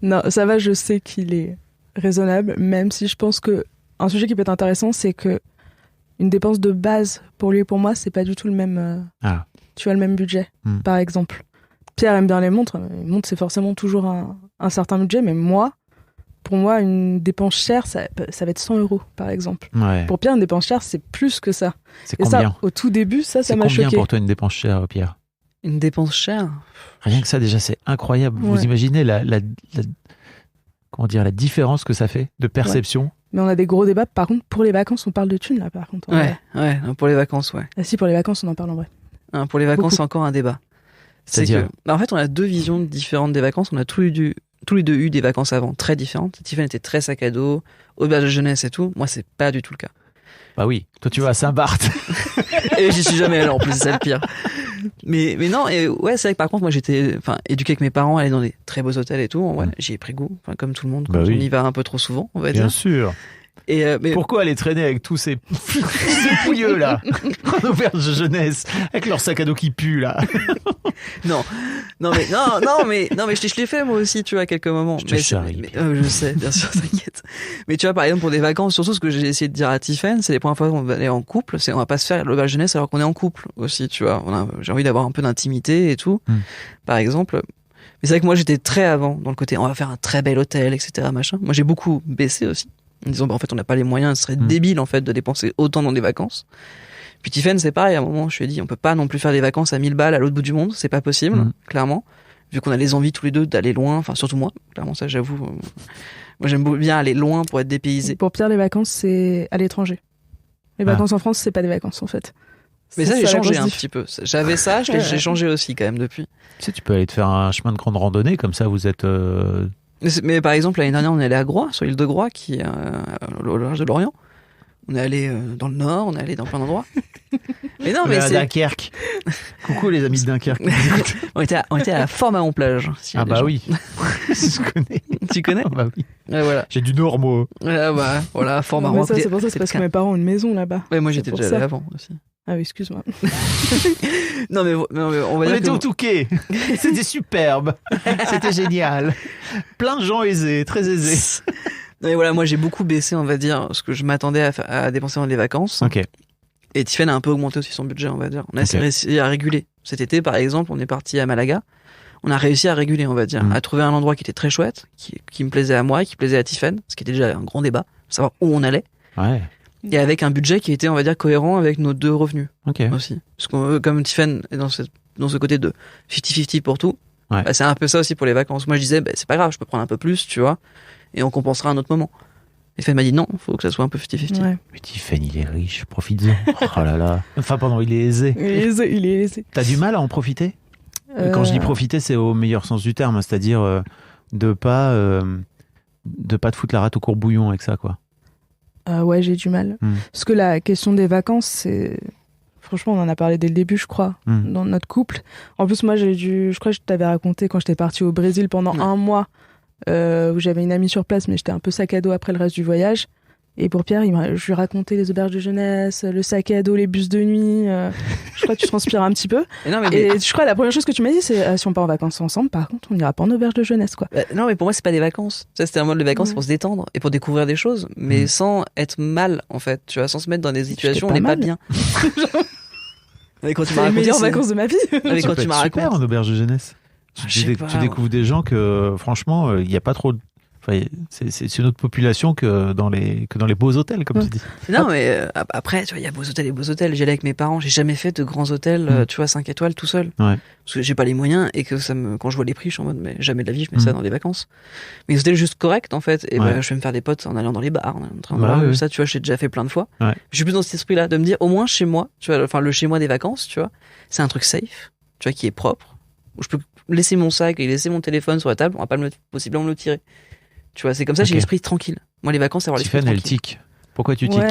Non, ça va, je sais qu'il est raisonnable, même si je pense que un sujet qui peut être intéressant, c'est que une dépense de base pour lui et pour moi, c'est pas du tout le même. Ah. Tu vois, le même budget, par exemple. Pierre aime bien les montres. Les montres, c'est forcément toujours un certain budget, mais pour moi, une dépense chère, ça va être 100 €, par exemple. Ouais. Pour Pierre, une dépense chère, c'est plus que ça. C'est Et combien ça, au tout début, ça C'est m'a combien choqué. pour toi une dépense chère, Pierre? Une dépense chère. Rien que ça, déjà, c'est incroyable. Ouais. Vous imaginez comment dire, la différence que ça fait de perception? Mais on a des gros débats. Par contre, pour les vacances, on parle de thunes, là, par contre. en vrai. Ouais, pour les vacances, ouais. Ah si, pour les vacances, on en parle en vrai. Hein, pour les vacances, Beaucoup. c'est encore un débat. C'est C'est-à-dire que, en fait, on a deux visions différentes des vacances. On a tous les deux eu des vacances avant très différentes. Tiffany était très sac à dos, auberge de jeunesse et tout. Moi, c'est pas du tout le cas. Bah oui, toi tu vas à Saint-Barth. Et j'y suis jamais allé en plus, c'est ça le pire. Mais non, et ouais, c'est vrai que par contre, moi j'étais éduqué avec mes parents, aller dans des très beaux hôtels et tout. Ouais, j'y ai pris goût, comme tout le monde, quand Bah oui. on y va un peu trop souvent, on va Bien dire. sûr. Et mais Pourquoi aller traîner avec tous ces pouilleux là en auberge de jeunesse avec leur sac à dos qui pue là? non, mais je l'ai fait moi aussi, tu vois, à quelques moments. Je te Mais charrie, mais, Pierre. je sais, bien sûr, t'inquiète. Mais tu vois, par exemple, pour des vacances, surtout ce que j'ai essayé de dire à Tiffen, c'est les premières fois qu'on va aller en couple, c'est on va pas se faire l'auberge de jeunesse alors qu'on est en couple aussi, tu vois. J'ai envie d'avoir un peu d'intimité et tout, par exemple. Mais c'est vrai que moi j'étais très avant dans le côté on va faire un très bel hôtel, etc. machin. Moi j'ai beaucoup baissé aussi, en disant en fait on n'a pas les moyens, ce serait débile en fait de dépenser autant dans des vacances. Puis Tiffen c'est pareil, à un moment je lui ai dit on peut pas non plus faire des vacances à 1000 balles à l'autre bout du monde, c'est pas possible, clairement. Vu qu'on a les envies tous les deux d'aller loin, enfin surtout moi, clairement ça j'avoue. Moi j'aime bien aller loin pour être dépaysé. Pour Pierre, les vacances, c'est à l'étranger. Les Ah. vacances en France, c'est pas des vacances en fait. Mais ça C'est j'ai la changé grosse un diff. petit peu. J'avais ça, j'ai changé aussi quand même depuis. Tu sais, tu peux aller te faire un chemin de grande randonnée comme ça, vous êtes. Mais par exemple l'année dernière on est allé à Groix, sur l'île de Groix qui est au large de l'Orient. On est allé dans le nord, on est allé dans plein d'endroits. Mais non, mais à c'est. Dunkerque. Coucou les amis de Dunkerque. on était à la Fort-Mahon-Plage. s'il y a Ah des bah gens. oui. Je connais. Tu connais? Ah bah oui. Ouais, voilà. J'ai du nord moi. Voilà, Non, mais Fort-Mahon. ça, c'est pour ça, c'est parce que mes parents ont une maison là-bas. Ouais, moi C'est j'étais pour déjà ça. allé avant aussi. Ah oui, excuse-moi. Non mais on va On dire était au que Touquet. C'était superbe. C'était génial. Plein de gens aisés, très aisés. non, mais voilà, moi j'ai beaucoup baissé, on va dire, ce que je m'attendais à dépenser dans les vacances. Ok. Et Tiffen a un peu augmenté aussi son budget, on va dire. On a Ok. réussi à réguler. Cet été, par exemple, on est parti à Malaga. On a réussi à réguler, on va dire, à trouver un endroit qui était très chouette, qui me plaisait à moi, qui plaisait à Tiffen, ce qui était déjà un grand débat, savoir où on allait, Ouais. et avec un budget qui était, on va dire, cohérent avec nos deux revenus Ok. aussi. Parce que comme Tiffen est dans ce côté de 50-50 pour tout, Ouais. bah, c'est un peu ça aussi pour les vacances. Moi je disais, bah, c'est pas grave, je peux prendre un peu plus, tu vois, et on compensera à un autre moment. Et Tiffen m'a dit non, faut que ça soit un peu 50-50. Ouais. Mais Tiffen, il est riche, profites-en. Oh là là. Enfin, pardon, il est aisé. Il est aisé. T'as du mal à en profiter? Quand je dis profiter, c'est au meilleur sens du terme, c'est-à-dire de pas te foutre la rate au courbouillon avec ça, quoi. Ouais, j'ai du mal. Parce que la question des vacances, c'est... Franchement, on en a parlé dès le début, je crois, dans notre couple. En plus, moi, je crois que je t'avais raconté quand j'étais partie au Brésil pendant un mois, où j'avais une amie sur place, mais j'étais un peu sac à dos après le reste du voyage. Et pour Pierre, je lui racontais les auberges de jeunesse, le sac à dos, les bus de nuit. Je crois que tu transpires un petit peu. Et non, mais, Et je crois que la première chose que tu m'as dit, c'est si on part en vacances ensemble, par contre, on n'ira pas en auberge de jeunesse, quoi. non, mais pour moi, c'est pas des vacances. Ça, c'était un mode de vacances Ouais. pour se détendre et pour découvrir des choses, mais sans être mal, en fait. Tu vois, sans se mettre dans des situations où on pas n'est pas mal. bien. Mais quand tu C'est m'as les raconté, meilleures c'est- vacances de ma vie. mais Ça quand peut tu être m'as super raconté. en auberge de jeunesse. Je sais pas. Tu découvres des gens que, franchement, il n'y a pas trop de... Enfin, c'est une autre population que dans les beaux hôtels, comme tu dis. Non, mais après, tu vois, il y a beaux hôtels et beaux hôtels. J'y allais avec mes parents. J'ai jamais fait de grands hôtels, tu vois, 5 étoiles tout seul. Ouais. Parce que j'ai pas les moyens et que quand je vois les prix, je suis en mode, mais jamais de la vie, je mets ça dans des vacances. Mais les hôtels juste corrects, en fait. Et Ouais. je vais me faire des potes en allant dans les bars, en train de Bah, boire. ouais. Ça, tu vois, j'ai déjà fait plein de fois. Ouais. Je suis plus dans cet esprit-là, de me dire, au moins chez moi, tu vois, enfin, le chez moi des vacances, tu vois, c'est un truc safe, tu vois, qui est propre, où je peux laisser mon sac et laisser mon téléphone sur la table, on va pas possiblement me le tirer. Tu vois, c'est comme ça, j'ai Ok. l'esprit tranquille. Moi, les vacances, c'est avoir l'esprit Tiffen, elle tranquille. tique. Pourquoi tu tiques?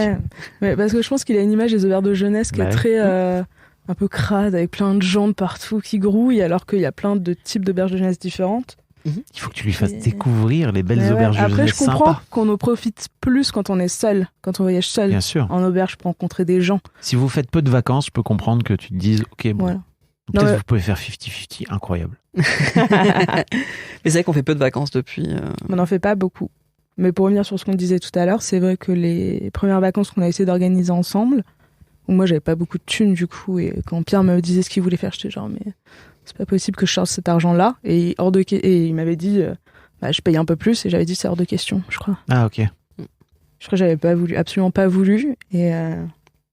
Ouais, parce que je pense qu'il a une image des auberges de jeunesse qui Bah est ouais. très un peu crade, avec plein de gens de partout qui grouillent, alors qu'il y a plein de types d'auberges de jeunesse différentes. Il faut que tu lui fasses découvrir les belles Mais ouais, auberges de après, jeunesse je comprends sympas. qu'on en profite plus quand on est seul, quand on voyage seul. Bien sûr. En auberge pour rencontrer des gens. Si vous faites peu de vacances, je peux comprendre que tu te dises, ok, bon, Voilà. peut-être Non, mais- vous pouvez faire 50-50, incroyable. Mais c'est vrai qu'on fait peu de vacances depuis. On n'en fait pas beaucoup. Mais pour revenir sur ce qu'on disait tout à l'heure, c'est vrai que les premières vacances qu'on a essayé d'organiser ensemble, où moi j'avais pas beaucoup de thunes du coup, et quand Pierre me disait ce qu'il voulait faire, j'étais genre mais c'est pas possible que je charge cet argent-là. Et et il m'avait dit je paye un peu plus, et j'avais dit c'est hors de question, je crois. Ah, ok. Je crois que j'avais pas voulu, absolument pas voulu. Et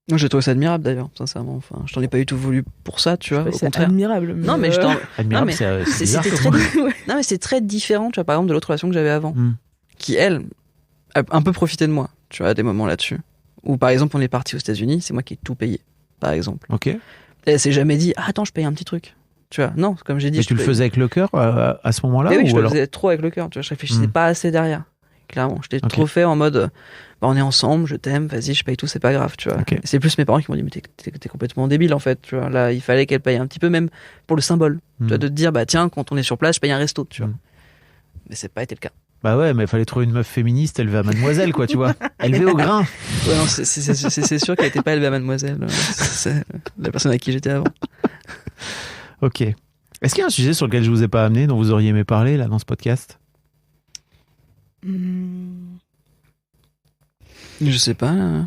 Moi, j'ai trouvé ça admirable d'ailleurs, sincèrement. Enfin, je t'en ai pas du tout voulu pour ça, tu vois. Au c'est contraire. admirable. Non, mais je t'en. Admirable, mais c'est bizarre c'était comme très. mot. Non, mais c'est très différent, tu vois, par exemple, de l'autre relation que j'avais avant, Hmm. qui elle a un peu profité de moi, tu vois, à des moments là-dessus. Ou par exemple, on est parti aux États-Unis, c'est moi qui ai tout payé, par exemple. Ok. Et elle s'est jamais dit, ah, attends, je paye un petit truc. Tu vois, non, comme j'ai dit. Mais je tu le paye. faisais avec le cœur à ce moment-là Mais oui, ou je le alors... faisais trop avec le cœur, tu vois, je réfléchissais Hmm. pas assez derrière. Clairement, je t'ai Ok. trop fait en mode, on est ensemble, je t'aime, vas-y, je paye tout, c'est pas grave, tu vois. Ok. Et c'est plus mes parents qui m'ont dit, mais t'es complètement débile en fait, tu vois. Là, il fallait qu'elle paye un petit peu, même pour le symbole. Tu vois, de te dire, bah tiens, quand on est sur place, je paye un resto, tu vois. Hmm. Mais c'est pas été le cas. Bah ouais, mais il fallait trouver une meuf féministe élevée à mademoiselle, quoi, tu vois. Élevée au grain. Ouais, non, c'est sûr qu'elle était pas élevée à mademoiselle. C'est la personne à qui j'étais avant. Ok. Est-ce qu'il y a un sujet sur lequel je vous ai pas amené, dont vous auriez aimé parler, là, dans ce podcast? Je sais pas.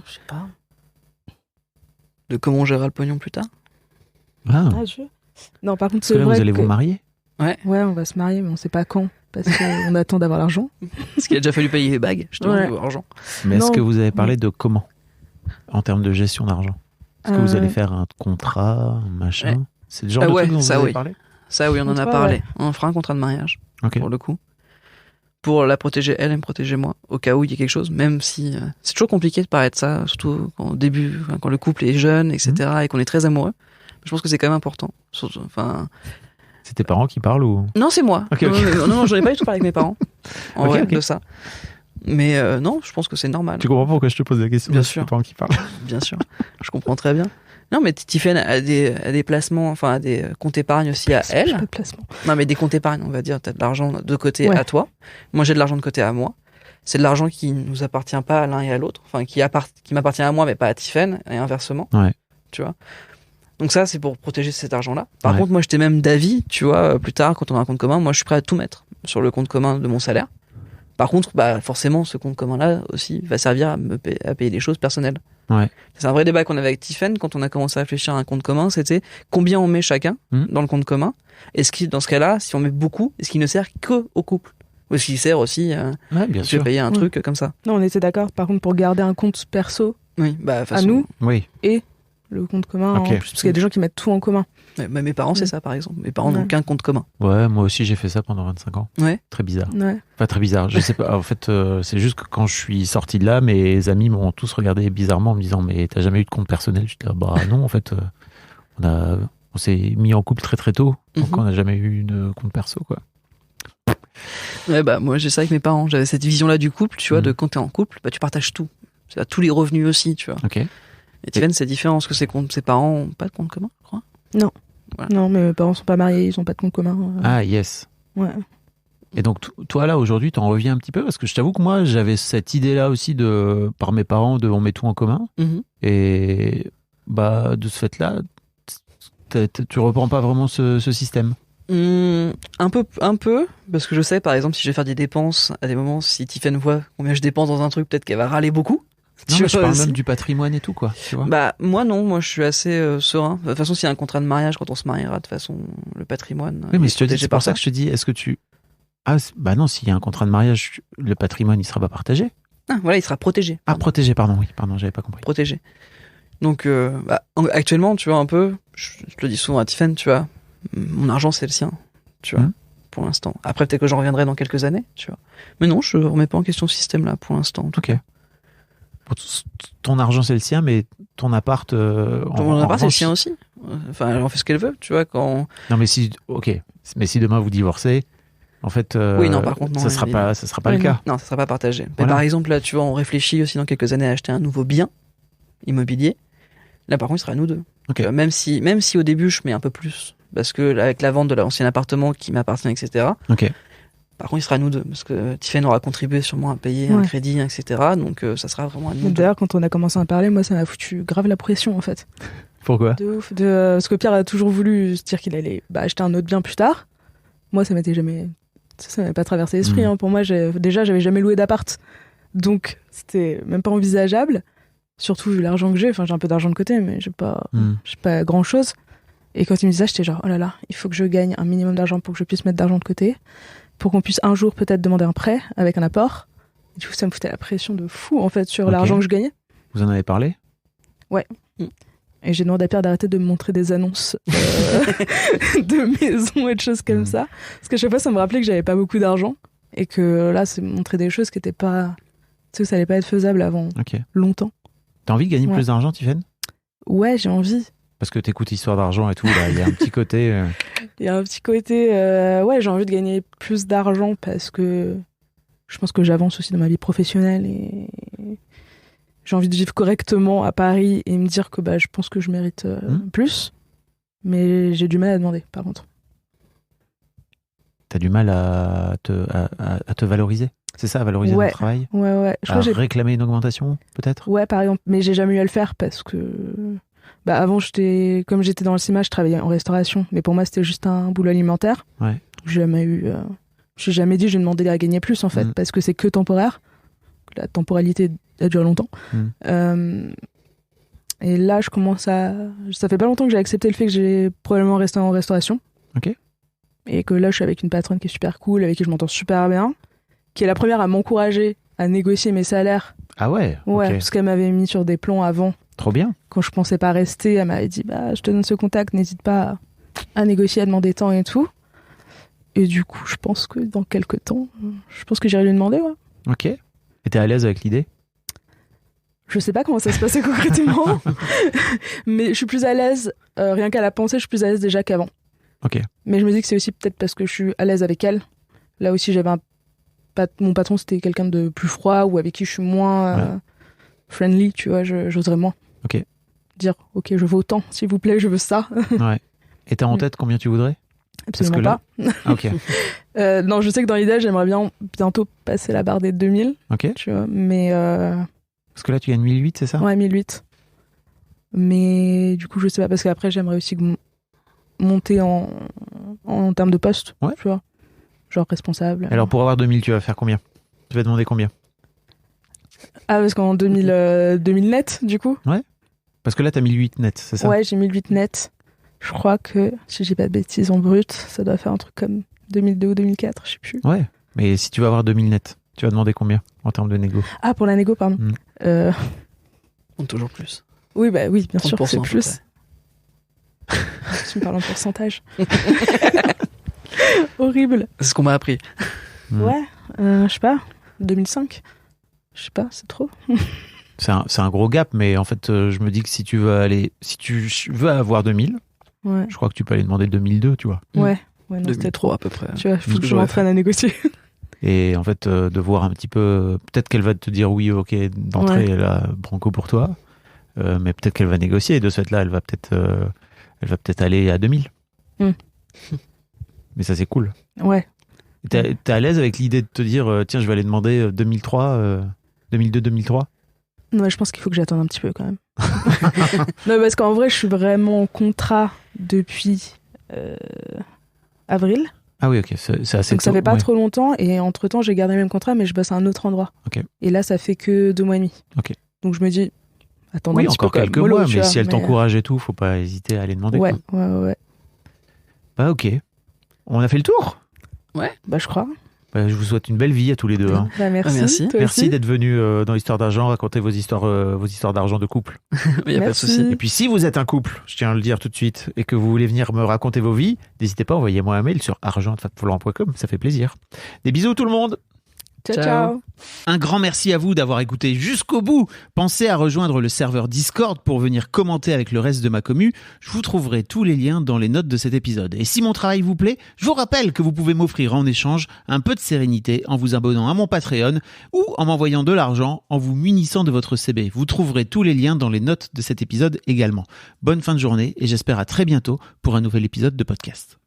De comment on gérera le pognon plus tard. Ah. Non, par contre, Parce c'est que là, vrai vous allez que- vous marier? Ouais, on va se marier, mais on sait pas quand, parce qu'on attend d'avoir l'argent. Parce qu'il a déjà fallu payer les bagues, je te Ouais. demande l'argent. Mais est-ce Non. que vous avez parlé de comment? En termes de gestion d'argent? Est-ce que vous Euh, allez faire un contrat, un machin? Ouais. C'est le genre Ah de ouais, truc dont vous ça, avez oui. parlé? Ça, oui, on en a Contrat, parlé. ouais. On fera un contrat de mariage, Ok. pour le coup. Pour la protéger elle et me protéger moi, au cas où il y a quelque chose, même si c'est toujours compliqué de parler de ça, surtout au début, quand le couple est jeune, etc., et qu'on est très amoureux. Je pense que c'est quand même important. Surtout, enfin, C'est tes parents qui parlent ou? non, c'est moi. Ok, ok. Non, j'en ai pas du tout parlé avec mes parents. En Ok, vrai, ok. de ça. Mais non, je pense que c'est normal. Tu comprends pourquoi je te pose la question? Bien C'est sûr. tes parents qui parlent. Bien sûr. Je comprends très bien. Non, mais Tiffen a des placements, enfin, a des comptes épargne aussi à J'ai elle. pas de placement. Non, mais des comptes épargne, on va dire, t'as de l'argent de côté Ouais. à toi. Moi, j'ai de l'argent de côté à moi. C'est de l'argent qui nous appartient pas à l'un et à l'autre. Enfin, qui m'appartient à moi, mais pas à Tiffen, et inversement. Ouais. Tu vois. Donc ça, c'est pour protéger cet argent-là. Par Ouais. contre, moi, j'étais même d'avis, tu vois, plus tard, quand on a un compte commun, moi, je suis prêt à tout mettre sur le compte commun de mon salaire. Par contre, bah, forcément, ce compte commun-là aussi va servir à payer des choses personnelles. Ouais. C'est un vrai débat qu'on avait avec Tiffen quand on a commencé à réfléchir à un compte commun, c'était combien on met chacun dans le compte commun. Est-ce que dans ce cas-là, si on met beaucoup, est-ce qu'il ne sert que au couple? Ou est-ce qu'il sert aussi Ouais, bien de sûr. payer un Ouais. truc comme ça? Non, on était d'accord, par contre, pour garder un compte perso, Oui, bah, de toute façon, à nous, Oui. le compte commun, Ok. en plus, parce qu'il y a des gens qui mettent tout en commun. mais mes parents, c'est ça, par exemple. Mes parents n'ont Ouais. qu'un compte commun. Ouais, moi aussi j'ai fait ça pendant 25 ans. Ouais. Très bizarre. Ouais. Pas très bizarre. Je sais pas. En fait, c'est juste que quand je suis sorti de là, mes amis m'ont tous regardé bizarrement en me disant mais t'as jamais eu de compte personnel? Je dis bah non en fait. On s'est mis en couple très très tôt, donc Mhm. on n'a jamais eu de compte perso quoi. Ouais, bah, moi, j'ai ça avec mes parents. J'avais cette vision-là du couple, tu vois, Mhm. de quand t'es en couple, bah, tu partages tout. C'est-à-dire tous les revenus aussi, tu vois. Ok. Et Tiffen, c'est différent, parce que ses parents ont pas de compte commun, je crois. Non, mais mes parents sont pas mariés, ils ont pas de compte commun. Ah yes. Ouais. Et donc toi là aujourd'hui t'en reviens un petit peu parce que je t'avoue que moi j'avais cette idée là aussi de par mes parents de on met tout en commun et bah de ce fait là tu reprends pas vraiment ce système. Un peu, parce que je sais, par exemple, si je vais faire des dépenses, à des moments, si Tiffen voit combien je dépense dans un truc, peut-être qu'elle va râler beaucoup. Non, Tu mais je vois parle aussi. même du patrimoine et tout quoi. Tu vois. Bah, moi non, moi je suis assez serein. De toute façon, s'il y a un contrat de mariage, quand on se mariera, de toute façon, le patrimoine. Oui, mais est je te dis, protégé c'est par pour ça que je te dis, est-ce que tu... Ah, bah non, s'il y a un contrat de mariage, le patrimoine, il sera pas partagé. Ah, voilà, il sera protégé. Ah, protégé, pardon, oui, pardon, j'avais pas compris. Protégé. Donc, actuellement, tu vois, un peu, je te le dis souvent à Tiffen, tu vois, mon argent, c'est le sien, tu vois, pour l'instant. Après, peut-être que j'en reviendrai dans quelques années, tu vois. Mais non, je remets pas en question ce système-là, pour l'instant, en tout cas. Ton argent, c'est le sien, mais ton appart... Ton appart, c'est le sien aussi. Enfin, elle en fait ce qu'elle veut, tu vois, quand... Non, mais si... Ok. Mais si demain, vous divorcez, en fait... Oui, non, par contre, non, ça sera évidemment. pas le cas. Non, ça sera pas partagé. Mais Voilà. par exemple, là, tu vois, on réfléchit aussi dans quelques années à acheter un nouveau bien immobilier. Là, par contre, il sera à nous deux. Ok. Même si au début je mets un peu plus, parce que avec la vente de l'ancien appartement qui m'appartient, etc. Ok. Par contre, il sera à nous deux, parce que Tiffen aura contribué sûrement à payer un Ouais. crédit, etc. Donc ça sera vraiment à nous Mais deux. d'ailleurs, quand on a commencé à parler, moi, ça m'a foutu grave la pression, en fait. Pourquoi? De ouf. Parce que Pierre a toujours voulu se dire qu'il allait acheter un autre bien plus tard. Moi, ça m'était jamais. Ça m'avait pas traversé l'esprit. Hein. Pour moi, déjà, j'avais jamais loué d'appart. Donc, c'était même pas envisageable. Surtout vu l'argent que j'ai. Enfin, j'ai un peu d'argent de côté, mais j'ai pas grand chose. Et quand il me disait ça, j'étais genre, oh là là, il faut que je gagne un minimum d'argent pour que je puisse mettre d'argent de côté. Pour qu'on puisse un jour peut-être demander un prêt avec un apport. Et du coup, ça me foutait la pression de fou, en fait, sur l'argent que je gagnais. Vous en avez parlé? Ouais. Et j'ai demandé à Pierre d'arrêter de me montrer des annonces de maisons et de choses comme ça. Parce qu'à chaque fois, ça me rappelait que j'avais pas beaucoup d'argent. Et que là, c'est montrer des choses qui étaient pas. Tu sais, que ça allait pas être faisable avant longtemps. T'as envie de gagner plus d'argent, Tiffen? Ouais, j'ai envie. Parce que t'écoutes Histoire d'argent et tout, là, il y a un petit côté. Il y a un petit côté. Ouais, j'ai envie de gagner plus d'argent parce que je pense que j'avance aussi dans ma vie professionnelle et j'ai envie de vivre correctement à Paris et me dire que je pense que je mérite plus. Mais j'ai du mal à demander, par contre. T'as du mal à te valoriser? C'est ça, à valoriser ton travail? Ouais. À réclamer une augmentation, peut-être? Ouais, par exemple. Mais j'ai jamais eu à le faire parce que... avant, comme j'étais dans le cinéma, je travaillais en restauration. Mais pour moi, c'était juste un boulot alimentaire. Ouais. J'ai jamais dit je vais demander à gagner plus, en fait, parce que c'est que temporaire. La temporalité, elle dure longtemps. Et là, je commence à... Ça fait pas longtemps que j'ai accepté le fait que j'ai probablement resté en restauration. Ok. Et que là, je suis avec une patronne qui est super cool, avec qui je m'entends super bien, qui est la première à m'encourager à négocier mes salaires. Ah ouais? Ouais, Ok. parce qu'elle m'avait mis sur des plans avant. Trop bien. Quand je pensais pas rester, elle m'avait dit je te donne ce contact, n'hésite pas à négocier, à demander temps et tout. Et du coup, je pense que dans quelques temps, j'irai lui demander, ouais. Ok. Et t'es à l'aise avec l'idée? Je sais pas comment ça se passait concrètement, mais je suis plus à l'aise, rien qu'à la pensée, je suis plus à l'aise déjà qu'avant. Ok. Mais je me dis que c'est aussi peut-être parce que je suis à l'aise avec elle. Là aussi, j'avais mon patron, c'était quelqu'un de plus froid ou avec qui je suis moins friendly, tu vois, j'oserais moins. Ok. Dire, ok, je veux autant, s'il vous plaît, je veux ça. Ouais. Et t'as en tête combien tu voudrais? Absolument pas. Ah, ok. Non, je sais que dans l'idée, j'aimerais bien bientôt passer la barre des 2000. Ok. Tu vois, mais... Parce que là, tu gagnes 1008, c'est ça? Ouais, 1008. Mais du coup, je sais pas, parce qu'après, j'aimerais aussi monter en termes de poste, tu vois. Genre responsable. Alors, pour avoir 2000, tu vas faire combien? Tu vas demander combien? Ah, parce qu'en 2000 net, du coup. Ouais. Parce que là, t'as 1008 net, c'est ça? Ouais, j'ai 1008 net. Je crois que, si j'ai pas de bêtises en brut, ça doit faire un truc comme 2002 ou 2004, je sais plus. Ouais. Mais si tu vas avoir 2000 net, tu vas demander combien en termes de négo? Ah, pour la négo, pardon. Toujours plus. Oui, oui, bien sûr, c'est 30% plus. Tu me parles en pourcentage. Horrible. C'est ce qu'on m'a appris. Ouais, je sais pas, 2005. Je sais pas, c'est trop. C'est un gros gap, mais en fait, je me dis que si tu veux avoir 2000, je crois que tu peux aller demander 2002, tu vois. Ouais, non, c'était trop à peu près. Tu vois, il faut que je m'entraîne à négocier. Et en fait, de voir un petit peu, peut-être qu'elle va te dire oui, ok, d'entrée, elle a Branco pour toi, mais peut-être qu'elle va négocier, et de ce fait-là, elle va peut-être aller à 2000. Mais ça, c'est cool. Ouais. T'es à l'aise avec l'idée de te dire, tiens, je vais aller demander 2003, 2002-2003? Ouais, je pense qu'il faut que j'attende un petit peu quand même. Non, parce qu'en vrai, je suis vraiment en contrat depuis avril. Ah oui, ok, c'est assez Donc ça fait pas trop longtemps, et entre-temps, j'ai gardé le même contrat, mais je bosse à un autre endroit. Okay. Et là, ça fait que 2 mois et demi. Okay. Donc je me dis, attends un petit peu. Encore quelques mois, mais si elle t'encourage et tout, faut pas hésiter à aller demander. Ouais. Bah ok. On a fait le tour? Ouais. Bah je crois. Bah, je vous souhaite une belle vie à tous les deux. Hein. Bah, merci. Merci d'être venus dans l'histoire d'argent, raconter vos histoires d'argent de couple. Il n'y a pas de souci. Et puis si vous êtes un couple, je tiens à le dire tout de suite, et que vous voulez venir me raconter vos vies, n'hésitez pas, envoyez-moi un mail sur argent@pôle-emploi.com, ça fait plaisir. Des bisous tout le monde. Ciao, Ciao. ciao. Un grand merci à vous d'avoir écouté jusqu'au bout. Pensez à rejoindre le serveur Discord pour venir commenter avec le reste de ma commu. Je vous trouverai tous les liens dans les notes de cet épisode. Et si mon travail vous plaît, je vous rappelle que vous pouvez m'offrir en échange un peu de sérénité en vous abonnant à mon Patreon ou en m'envoyant de l'argent en vous munissant de votre CB. Vous trouverez tous les liens dans les notes de cet épisode également. Bonne fin de journée et j'espère à très bientôt pour un nouvel épisode de podcast.